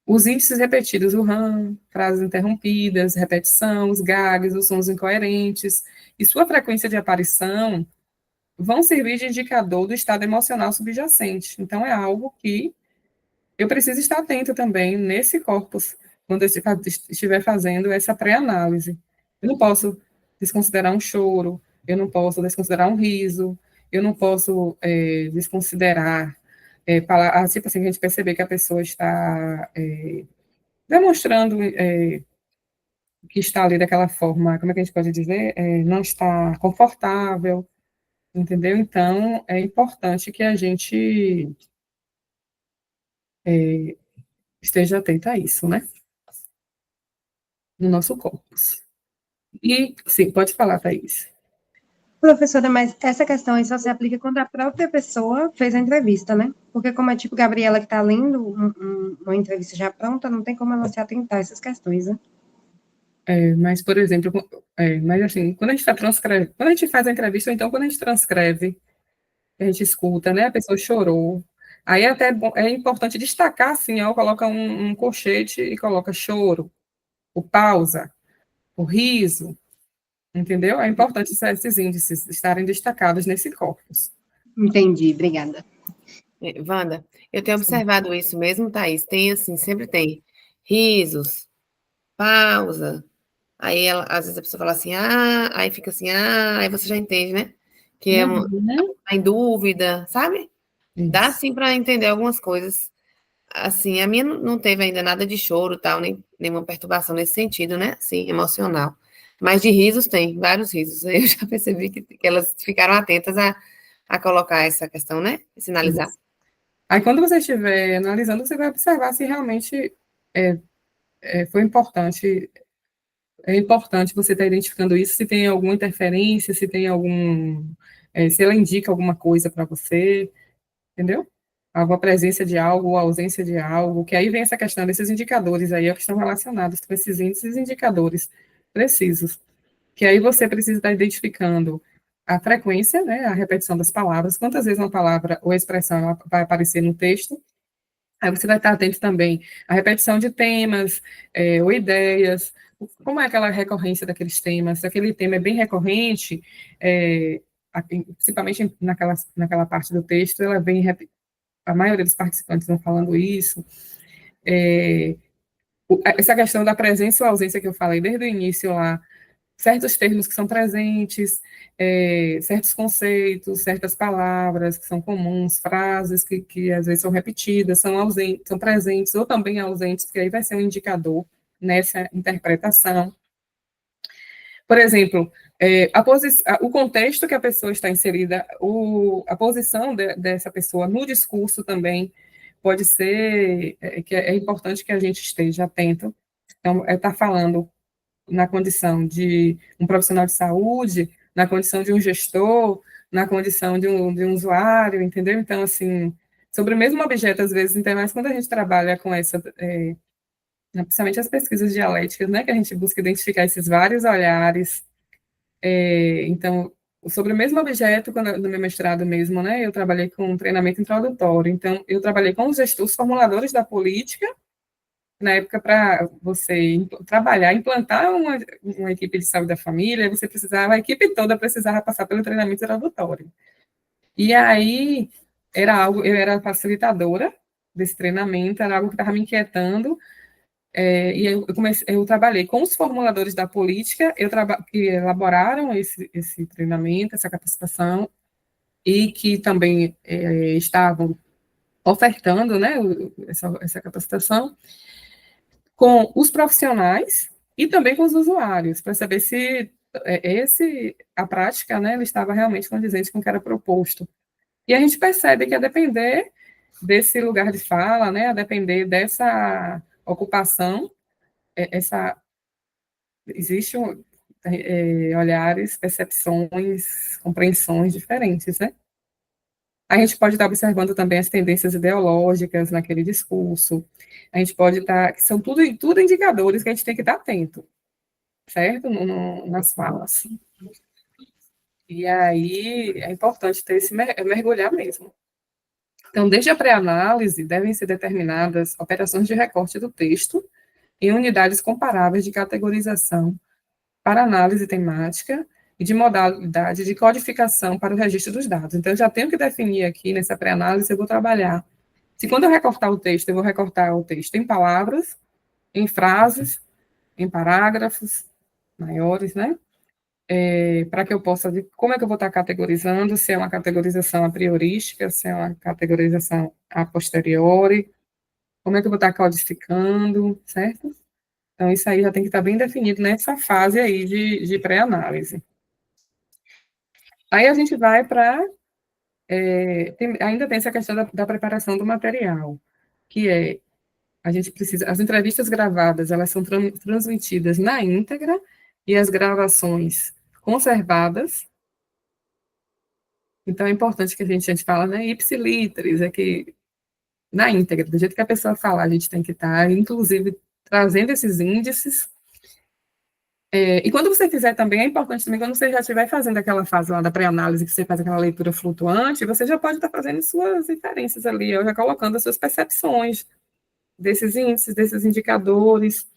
os índices repetidos, o RAM, frases interrompidas, repetição, os gags, os sons incoerentes, e sua frequência de aparição vão servir de indicador do estado emocional subjacente. Então, é algo que eu preciso estar atento também nesse corpus, quando eu estiver fazendo essa pré-análise. Eu não posso desconsiderar um choro, eu não posso desconsiderar um riso, eu não posso desconsiderar, tipo assim, a gente perceber que a pessoa está demonstrando que está ali daquela forma, como é que a gente pode dizer? Não está confortável, entendeu? Então, é importante que a gente esteja atento a isso, né? No nosso corpus. E, sim, pode falar, Thaís. Professora, mas essa questão aí só se aplica quando a própria pessoa fez a entrevista, né? Porque como é tipo Gabriela que está lendo uma entrevista já pronta, não tem como ela se atentar a essas questões, né? Mas, por exemplo, mas assim, quando a gente transcreve, quando a gente faz a entrevista, ou então quando a gente transcreve, a gente escuta, né? A pessoa chorou. Aí é importante destacar, assim, ó, coloca um colchete e coloca choro, o pausa, o riso, entendeu? É importante esses índices estarem destacados nesse corpus. Entendi, obrigada. Wanda, eu tenho observado isso mesmo, Thaís. Tem assim, sempre tem risos, pausa. Aí às vezes a pessoa fala assim, aí fica assim, aí você já entende, né? Que tá em dúvida, sabe? Isso. Dá sim para entender algumas coisas. Assim, a minha não teve ainda nada de choro, tal, nem nenhuma perturbação nesse sentido, né? Assim, emocional. Mas de risos tem, vários risos. Eu já percebi que elas ficaram atentas a colocar essa questão, né? Sinalizar. Isso. Aí, quando você estiver analisando, você vai observar se realmente foi importante. É importante você estar identificando isso, se tem alguma interferência, se tem se ela indica alguma coisa para você, entendeu? Alguma presença de algo, ou ausência de algo, que aí vem essa questão desses indicadores aí, que estão relacionados com esses índices e indicadores precisos, que aí você precisa estar identificando a frequência, né, a repetição das palavras, quantas vezes uma palavra ou expressão ela vai aparecer no texto. Aí você vai estar atento também à repetição de temas ou ideias, como é aquela recorrência daqueles temas, se aquele tema é bem recorrente, principalmente naquela parte do texto, ela vem, a maioria dos participantes vão falando isso. Essa questão da presença ou ausência que eu falei desde o início lá, certos termos que são presentes, certos conceitos, certas palavras que são comuns, frases que às vezes são repetidas, são ausentes, são presentes ou também ausentes, porque aí vai ser um indicador nessa interpretação. Por exemplo, o contexto que a pessoa está inserida, a posição dessa pessoa no discurso também pode ser, que é importante que a gente esteja atento. Então, está falando na condição de um profissional de saúde, na condição de um gestor, na condição de um usuário, entendeu? Então, assim, sobre o mesmo objeto, às vezes, ainda mais quando a gente trabalha com essa, principalmente as pesquisas dialéticas, né, que a gente busca identificar esses vários olhares. Então, sobre o mesmo objeto, no meu mestrado mesmo, né, eu trabalhei com um treinamento introdutório. Então, eu trabalhei com os gestores formuladores da política, na época, para você trabalhar, implantar uma equipe de saúde da família, você precisava, a equipe toda precisava passar pelo treinamento introdutório. E aí, eu era facilitadora desse treinamento, era algo que estava me inquietando, e eu trabalhei com os formuladores da política, que elaboraram esse treinamento, essa capacitação, e que também estavam ofertando, né, essa capacitação, com os profissionais e também com os usuários, para saber se a prática, né, ele estava realmente condizente com o que era proposto. E a gente percebe que, a depender desse lugar de fala, né, a depender dessa ocupação, existe olhares, percepções, compreensões diferentes, né? A gente pode estar observando também as tendências ideológicas naquele discurso, a gente pode estar, que são tudo indicadores que a gente tem que estar atento, certo? Nas falas. E aí é importante ter mergulhar mesmo. Então, desde a pré-análise, devem ser determinadas operações de recorte do texto em unidades comparáveis de categorização para análise temática e de modalidade de codificação para o registro dos dados. Então, eu já tenho que definir aqui, nessa pré-análise, eu vou trabalhar. Se quando eu recortar o texto, eu vou recortar o texto em palavras, em frases, em parágrafos maiores, né? Para que eu possa ver como é que eu vou estar categorizando, se é uma categorização a priorística, se é uma categorização a posteriori, como é que eu vou estar codificando, certo? Então, isso aí já tem que estar bem definido nessa fase aí de pré-análise. Aí a gente vai para... ainda tem essa questão da preparação do material, que a gente precisa... As entrevistas gravadas, elas são transmitidas na íntegra, e as gravações conservadas. Então, é importante que a gente fala, né, ipsiliteris, que na íntegra, do jeito que a pessoa fala, a gente tem que estar, inclusive, trazendo esses índices. E quando você fizer também, é importante também, quando você já estiver fazendo aquela fase lá da pré-análise, que você faz aquela leitura flutuante, você já pode estar fazendo suas inferências ali, já colocando as suas percepções desses índices, desses indicadores,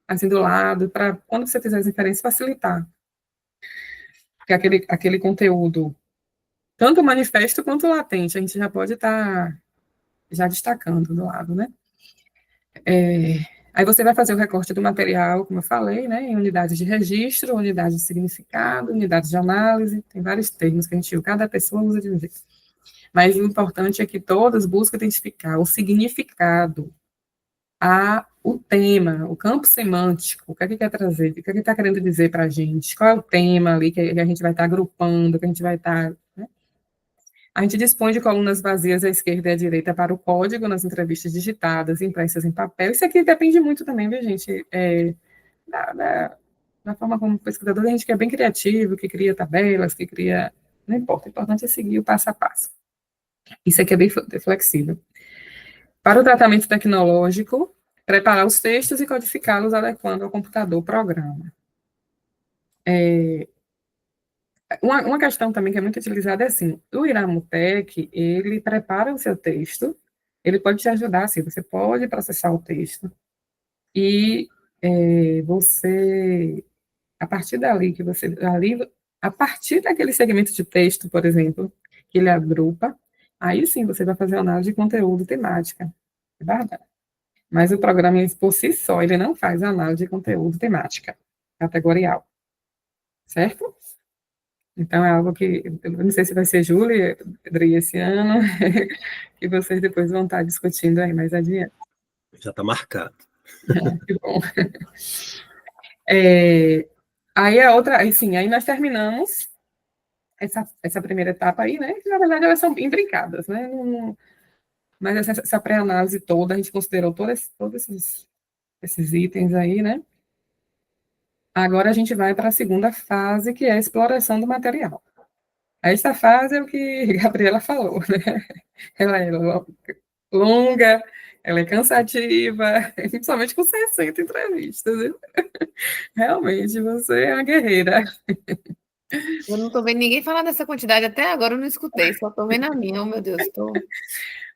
assim, do lado, para, quando você fizer as inferências, facilitar. Porque aquele conteúdo, tanto manifesto quanto latente, a gente já pode estar já destacando do lado, né? Aí você vai fazer o recorte do material, como eu falei, né, em unidades de registro, unidades de significado, unidades de análise, tem vários termos que a gente usa, cada pessoa usa de um jeito. Mas o importante é que todas buscam identificar o significado, o tema, o campo semântico, o que é que quer trazer, o que é que está querendo dizer para a gente, qual é o tema ali que a gente vai estar agrupando, que a gente vai estar... Né? A gente dispõe de colunas vazias à esquerda e à direita para o código nas entrevistas digitadas, impressas em papel. Isso aqui depende muito também, viu, gente? Da forma como pesquisador, a gente que é bem criativo, que cria tabelas, que cria... Não importa, o importante é seguir o passo a passo. Isso aqui é bem flexível. Para o tratamento tecnológico, preparar os textos e codificá-los adequando ao computador programa. Uma questão também que é muito utilizada é assim, o Iramutec, ele prepara o seu texto, ele pode te ajudar, assim, você pode processar o texto, e você, a partir dali, a partir daquele segmento de texto, por exemplo, que ele agrupa, aí sim você vai fazer análise de conteúdo temática, é verdade. Mas o programa, por si só, ele não faz análise de conteúdo temática, categorial. certo? Então, é algo que, eu não sei se vai ser Júlia, Adri, esse ano, que vocês depois vão estar discutindo aí mais adiante. Já está marcado. Que bom. Aí a outra, aí nós terminamos essa primeira etapa aí, né? Que na verdade elas são bem brincadas, né? Mas essa pré-análise toda, a gente considerou todos esses itens aí, né? Agora a gente vai para a segunda fase, que é a exploração do material. Essa fase é o que a Gabriela falou, né? Ela é longa, ela é cansativa, principalmente com 60 entrevistas. Viu? Realmente, você é uma guerreira. Eu não tô vendo ninguém falar dessa quantidade até agora, eu não escutei, só tô vendo a minha. Oh, meu Deus, tô.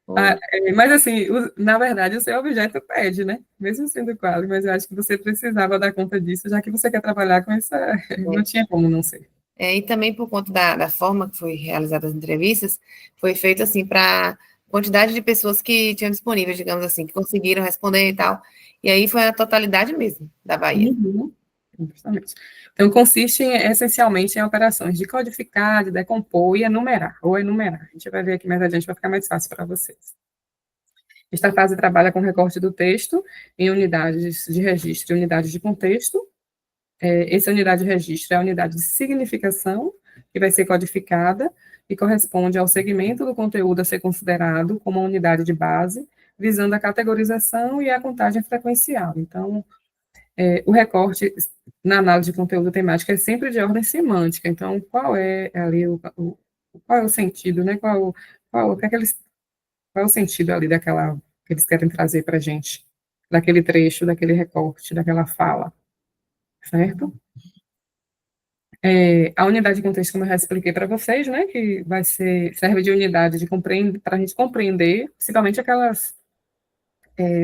Mas, assim, na verdade, o seu objeto pede, né? Mesmo sendo quali, mas eu acho que você precisava dar conta disso, já que você quer trabalhar com essa. Não tinha como não ser. E também por conta da forma que foi realizada as entrevistas, foi feito assim para quantidade de pessoas que tinham disponíveis, digamos assim, que conseguiram responder e tal. E aí foi a totalidade mesmo da Bahia. Uhum. Justamente. Então, consiste essencialmente em operações de codificar, de decompor e enumerar, ou enumerar. A gente vai ver aqui mais adiante, vai ficar mais fácil para vocês. Esta fase trabalha com recorte do texto em unidades de registro e unidades de contexto. Essa unidade de registro é a unidade de significação, que vai ser codificada e corresponde ao segmento do conteúdo a ser considerado como uma unidade de base, visando a categorização e a contagem frequencial. Então, o recorte na análise de conteúdo temático é sempre de ordem semântica. Então, qual é ali qual é o sentido, né? Qual é o sentido ali daquela que eles querem trazer para a gente, daquele trecho, daquele recorte, daquela fala, certo? A unidade de contexto, como eu já expliquei para vocês, né, que serve de unidade de para a gente compreender, principalmente aquelas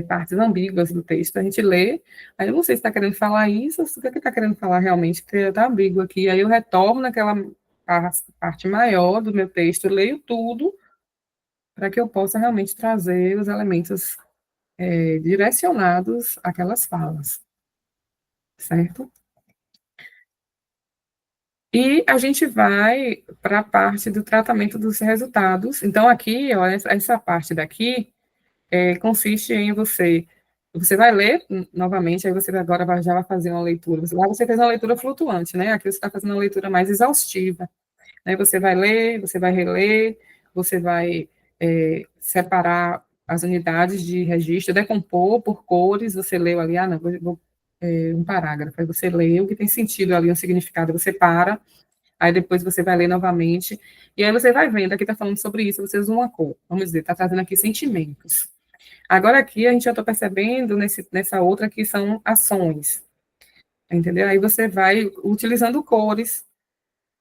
partes ambíguas do texto, a gente lê, aí eu não sei se está querendo falar isso, ou se o que está querendo falar realmente, porque está ambíguo aqui, aí eu retorno naquela parte maior do meu texto, leio tudo, para que eu possa realmente trazer os elementos direcionados àquelas falas, certo? E a gente vai para a parte do tratamento dos resultados. Então, aqui, ó, essa parte daqui consiste em você vai ler novamente, aí você agora já vai fazer uma leitura. Lá você fez uma leitura flutuante, né? Aqui você está fazendo uma leitura mais exaustiva. Aí você vai ler, você vai reler, você vai separar as unidades de registro, decompor por cores, você leu ali, não, um parágrafo, aí você lê o que tem sentido ali, um significado, você para, aí depois você vai ler novamente, e aí você vai vendo, aqui está falando sobre isso, você usa uma cor, vamos dizer, está trazendo aqui sentimentos. Agora aqui a gente já está percebendo nessa outra que são ações, entendeu? Aí você vai utilizando cores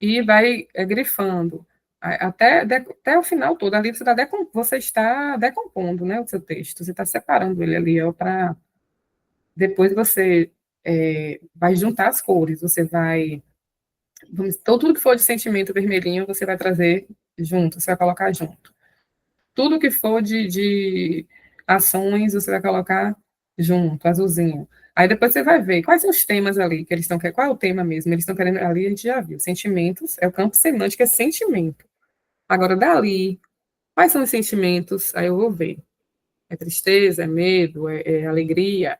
e vai grifando até o final todo. Ali você está decompondo, né, o seu texto, você está separando ele ali, para depois você vai juntar as cores, você vai então, tudo que for de sentimento vermelhinho, você vai trazer junto, você vai colocar junto. Tudo que for de ações, você vai colocar junto, azulzinho. Aí depois você vai ver quais são os temas ali que eles estão querendo, qual é o tema mesmo, eles estão querendo ali, a gente já viu, sentimentos, é o campo semântico, é sentimento. Agora, dali, quais são os sentimentos? Aí eu vou ver. É tristeza, é medo, é alegria.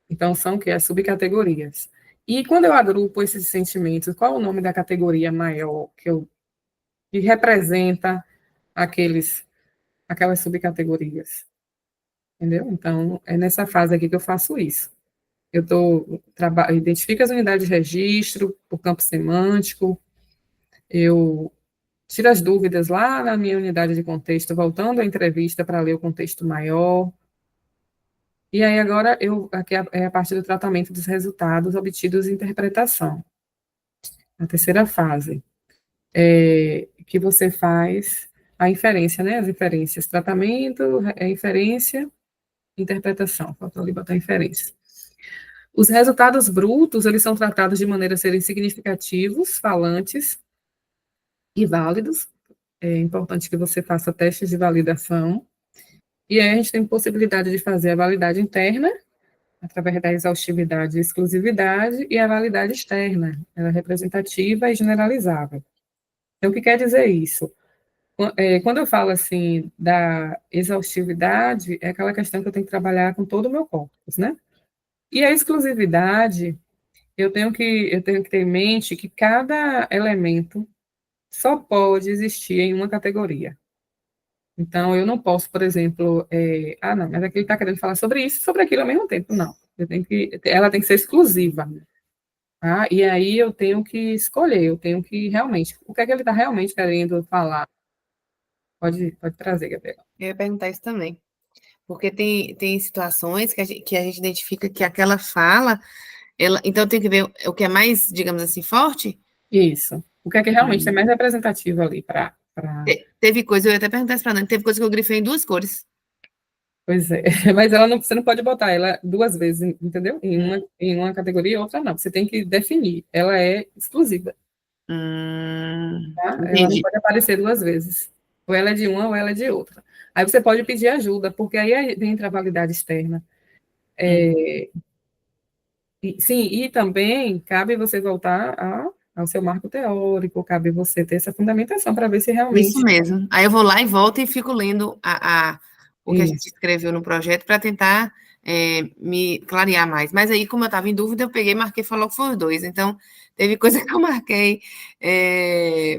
Então, são o que? As subcategorias. E quando eu agrupo esses sentimentos, qual é o nome da categoria maior que representa aquelas subcategorias? Entendeu? Então, é nessa fase aqui que eu faço isso. Eu identifico as unidades de registro, por campo semântico, eu tiro as dúvidas lá na minha unidade de contexto, voltando à entrevista para ler o contexto maior. E aí agora, aqui é a parte do tratamento dos resultados obtidos em interpretação. A terceira fase, que você faz a inferência, né? As inferências, tratamento, inferência, interpretação. Falta ali botar inferência. Os resultados brutos, eles são tratados de maneira a serem significativos, falantes e válidos. É importante que você faça testes de validação. E aí a gente tem possibilidade de fazer a validade interna através da exaustividade e exclusividade, e a validade externa, ela é representativa e generalizável. Então, o que quer dizer isso? Quando eu falo assim da exaustividade, é aquela questão que eu tenho que trabalhar com todo o meu corpus, né? E a exclusividade, eu tenho que ter em mente que cada elemento só pode existir em uma categoria. Então, eu não posso, por exemplo, não, mas aqui ele está querendo falar sobre isso e sobre aquilo ao mesmo tempo. Não, ela tem que ser exclusiva. Tá? E aí eu tenho que escolher, eu tenho que realmente, o que é que ele está realmente querendo falar? Pode trazer, Gabriela. Eu ia perguntar isso também. Porque tem situações que a gente identifica que aquela fala, então tem que ver o que é mais, digamos assim, forte. Isso. O que é que realmente é mais representativo ali para. Teve coisa, eu ia até perguntar isso para a Nani, teve coisa que eu grifei em 2 cores. Pois é, mas você não pode botar ela 2 vezes, entendeu? Em uma categoria e outra não. Você tem que definir. Ela é exclusiva. Tá? Ela não pode aparecer 2 vezes. Ou ela é de uma ou ela é de outra. Aí você pode pedir ajuda, porque aí entra a validade externa. Sim, e também cabe você voltar ao seu marco teórico, cabe você ter essa fundamentação para ver se realmente. Isso mesmo. Aí eu vou lá e volto e fico lendo o que a gente escreveu no projeto para tentar me clarear mais. Mas aí, como eu estava em dúvida, eu peguei, marquei, falou que foi os 2. Então, teve coisa que eu marquei.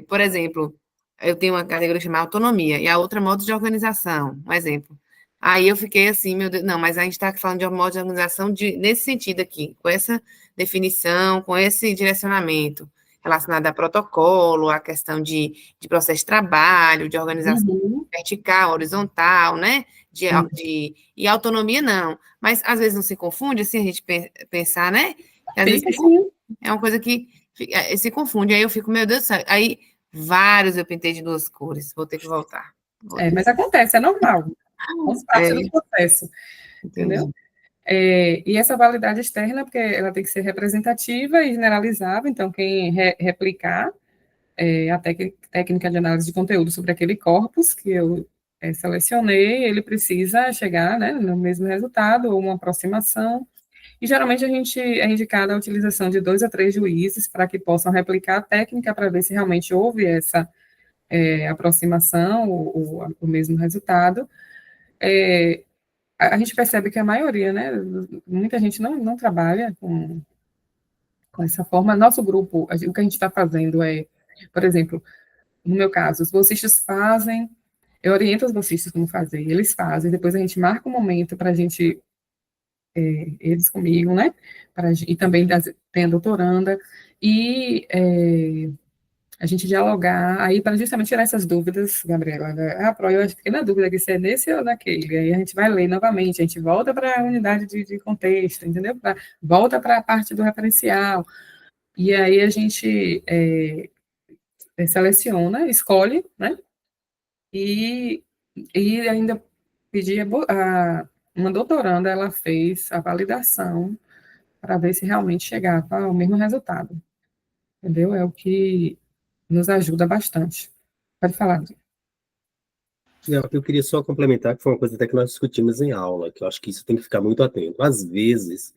Por exemplo, eu tenho uma categoria chamada autonomia e a outra modo de organização, um exemplo. Aí eu fiquei assim, meu Deus, não, mas a gente está falando de um modo de organização nesse sentido aqui, com essa definição, com esse direcionamento relacionado a protocolo, a questão de processo de trabalho, de organização vertical, horizontal, né? E autonomia, não. Mas, às vezes, não se confunde, assim, a gente pensar, né? Às vezes é uma coisa que se confunde. Aí eu fico, meu Deus do céu. Aí, vários eu pintei de 2 cores. Vou ter que voltar. Mas acontece, é normal. Faz parte do processo. Entendeu? E essa validade externa, porque ela tem que ser representativa e generalizável, então quem replicar a técnica de análise de conteúdo sobre aquele corpus que eu selecionei, ele precisa chegar, né, no mesmo resultado, ou uma aproximação, e geralmente a gente é indicada a utilização de 2 a 3 juízes para que possam replicar a técnica para ver se realmente houve essa aproximação, ou o mesmo resultado. A gente percebe que a maioria, né, muita gente não trabalha com essa forma. Nosso grupo, o que a gente está fazendo por exemplo, no meu caso, os bolsistas fazem, eu oriento os bolsistas como fazer, eles fazem, depois a gente marca um momento para a gente, eles comigo, né, e também tem a doutoranda, e a gente dialogar, aí para justamente tirar essas dúvidas, Gabriela, eu fiquei na dúvida se é nesse ou naquele, aí a gente vai ler novamente, a gente volta para a unidade de contexto, entendeu? Volta para a parte do referencial, e aí a gente seleciona, escolhe, né, e ainda pedi uma doutoranda, ela fez a validação para ver se realmente chegava ao mesmo resultado, entendeu? É o que nos ajuda bastante. Pode falar. Não, eu queria só complementar que foi uma coisa até que nós discutimos em aula, que eu acho que isso tem que ficar muito atento. Às vezes,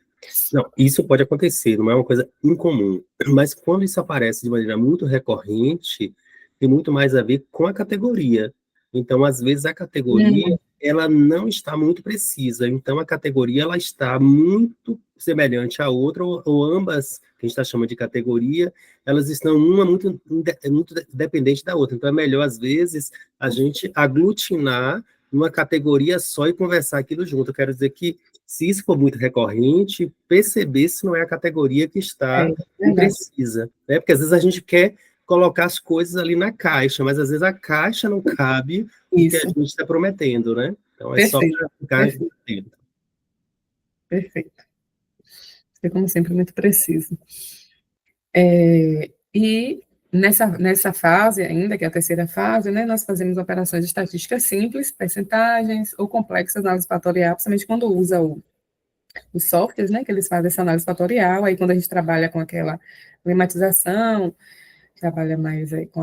não, isso pode acontecer, não é uma coisa incomum, mas quando isso aparece de maneira muito recorrente, tem muito mais a ver com a categoria. Então, às vezes, a categoria, ela não está muito precisa, então a categoria, ela está muito semelhante à outra, ou ambas, que a gente está chamando de categoria, elas estão uma muito dependente da outra. Então, é melhor, às vezes, a gente aglutinar numa categoria só e conversar aquilo junto. Eu quero dizer que, se isso for muito recorrente, perceber se não é a categoria que está imprecisa. Né? Porque, às vezes, a gente quer colocar as coisas ali na caixa, mas, às vezes, a caixa não cabe o que a gente está prometendo, né? Então, é só para ficar atento. Perfeito. Você, como sempre, muito preciso. E nessa fase ainda, que é a terceira fase, né, nós fazemos operações de estatística simples, percentagens ou complexas, análise fatorial, principalmente quando usa os softwares, né, que eles fazem essa análise fatorial, aí quando a gente trabalha com aquela lematização, trabalha mais aí com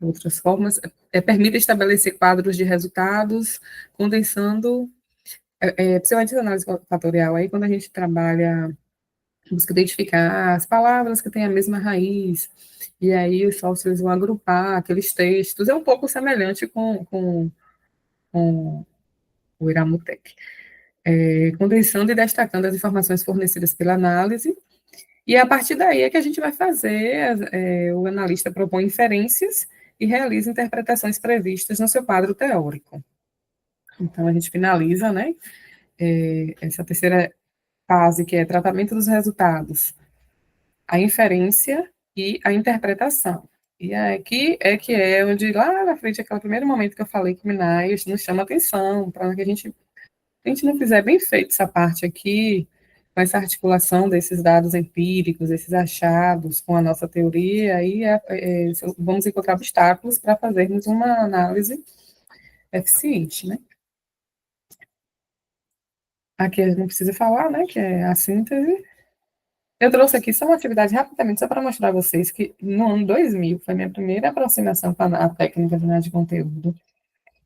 outras formas, permite estabelecer quadros de resultados, condensando Principalmente a análise fatorial, aí quando a gente trabalha, busca identificar as palavras que têm a mesma raiz, e aí os sócios vão agrupar aqueles textos, é um pouco semelhante com o Iramutec, condensando e destacando as informações fornecidas pela análise, e a partir daí é que a gente vai fazer, o analista propõe inferências e realiza interpretações previstas no seu quadro teórico. Então, a gente finaliza, né, essa terceira fase, que é tratamento dos resultados, a inferência e a interpretação. E aqui que é onde, lá na frente, aquele primeiro momento que eu falei que o Minas nos chama atenção, para que a gente não fizer bem feito essa parte aqui, com essa articulação desses dados empíricos, esses achados com a nossa teoria, aí vamos encontrar obstáculos para fazermos uma análise eficiente, né? Aqui a gente não precisa falar, né, que é a síntese. Eu trouxe aqui só uma atividade rapidamente, só para mostrar a vocês que no ano 2000 foi minha primeira aproximação com a técnica de análise de conteúdo,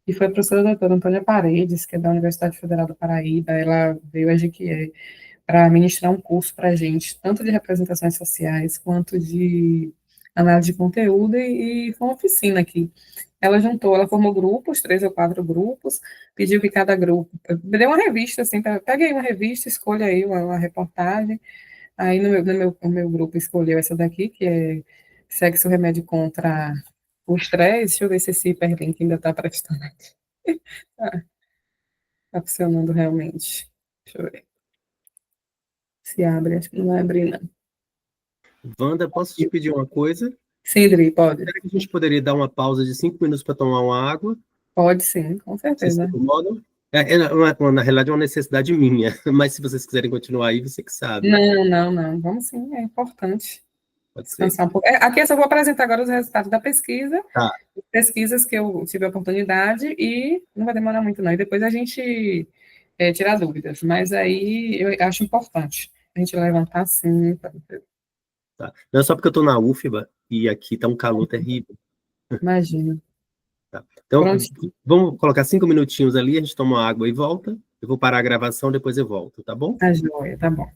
e foi a professora doutora Antônia Paredes, que é da Universidade Federal do Paraíba, ela veio a Jequié para ministrar um curso para a gente, tanto de representações sociais, quanto de análise de conteúdo, e foi uma oficina aqui. Ela formou grupos, 3 ou 4 grupos, pediu que cada grupo, deu uma revista, assim, peguei uma revista, escolha aí uma reportagem, aí o meu grupo escolheu essa daqui, que é Sexo Remédio contra o Estresse. Deixa eu ver se esse hiperlink ainda está prestando aqui. Está funcionando realmente. Deixa eu ver. Se abre, acho que não vai abrir, não. Wanda, posso te pedir uma coisa? Sim, Dri, pode. Será que a gente poderia dar uma pausa de 5 minutos para tomar uma água? Pode sim, com Vocês se certeza. incomodam? Na realidade, é uma necessidade minha, mas se vocês quiserem continuar aí, você que sabe. Não. Vamos sim, é importante. Pode ser. Descansar um pouco. Aqui eu só vou apresentar agora os resultados da pesquisa, Tá. pesquisas que eu tive a oportunidade, e não vai demorar muito não, e depois a gente tirar dúvidas, mas aí eu acho importante a gente levantar assim. Tá. Não é só porque eu estou na UFBA e aqui está um calor terrível. Imagina. Tá. Então, Pronto. vamos colocar 5 minutinhos ali, a gente toma água e volta. Eu vou parar a gravação, depois eu volto, tá bom? Tá joia, tá bom.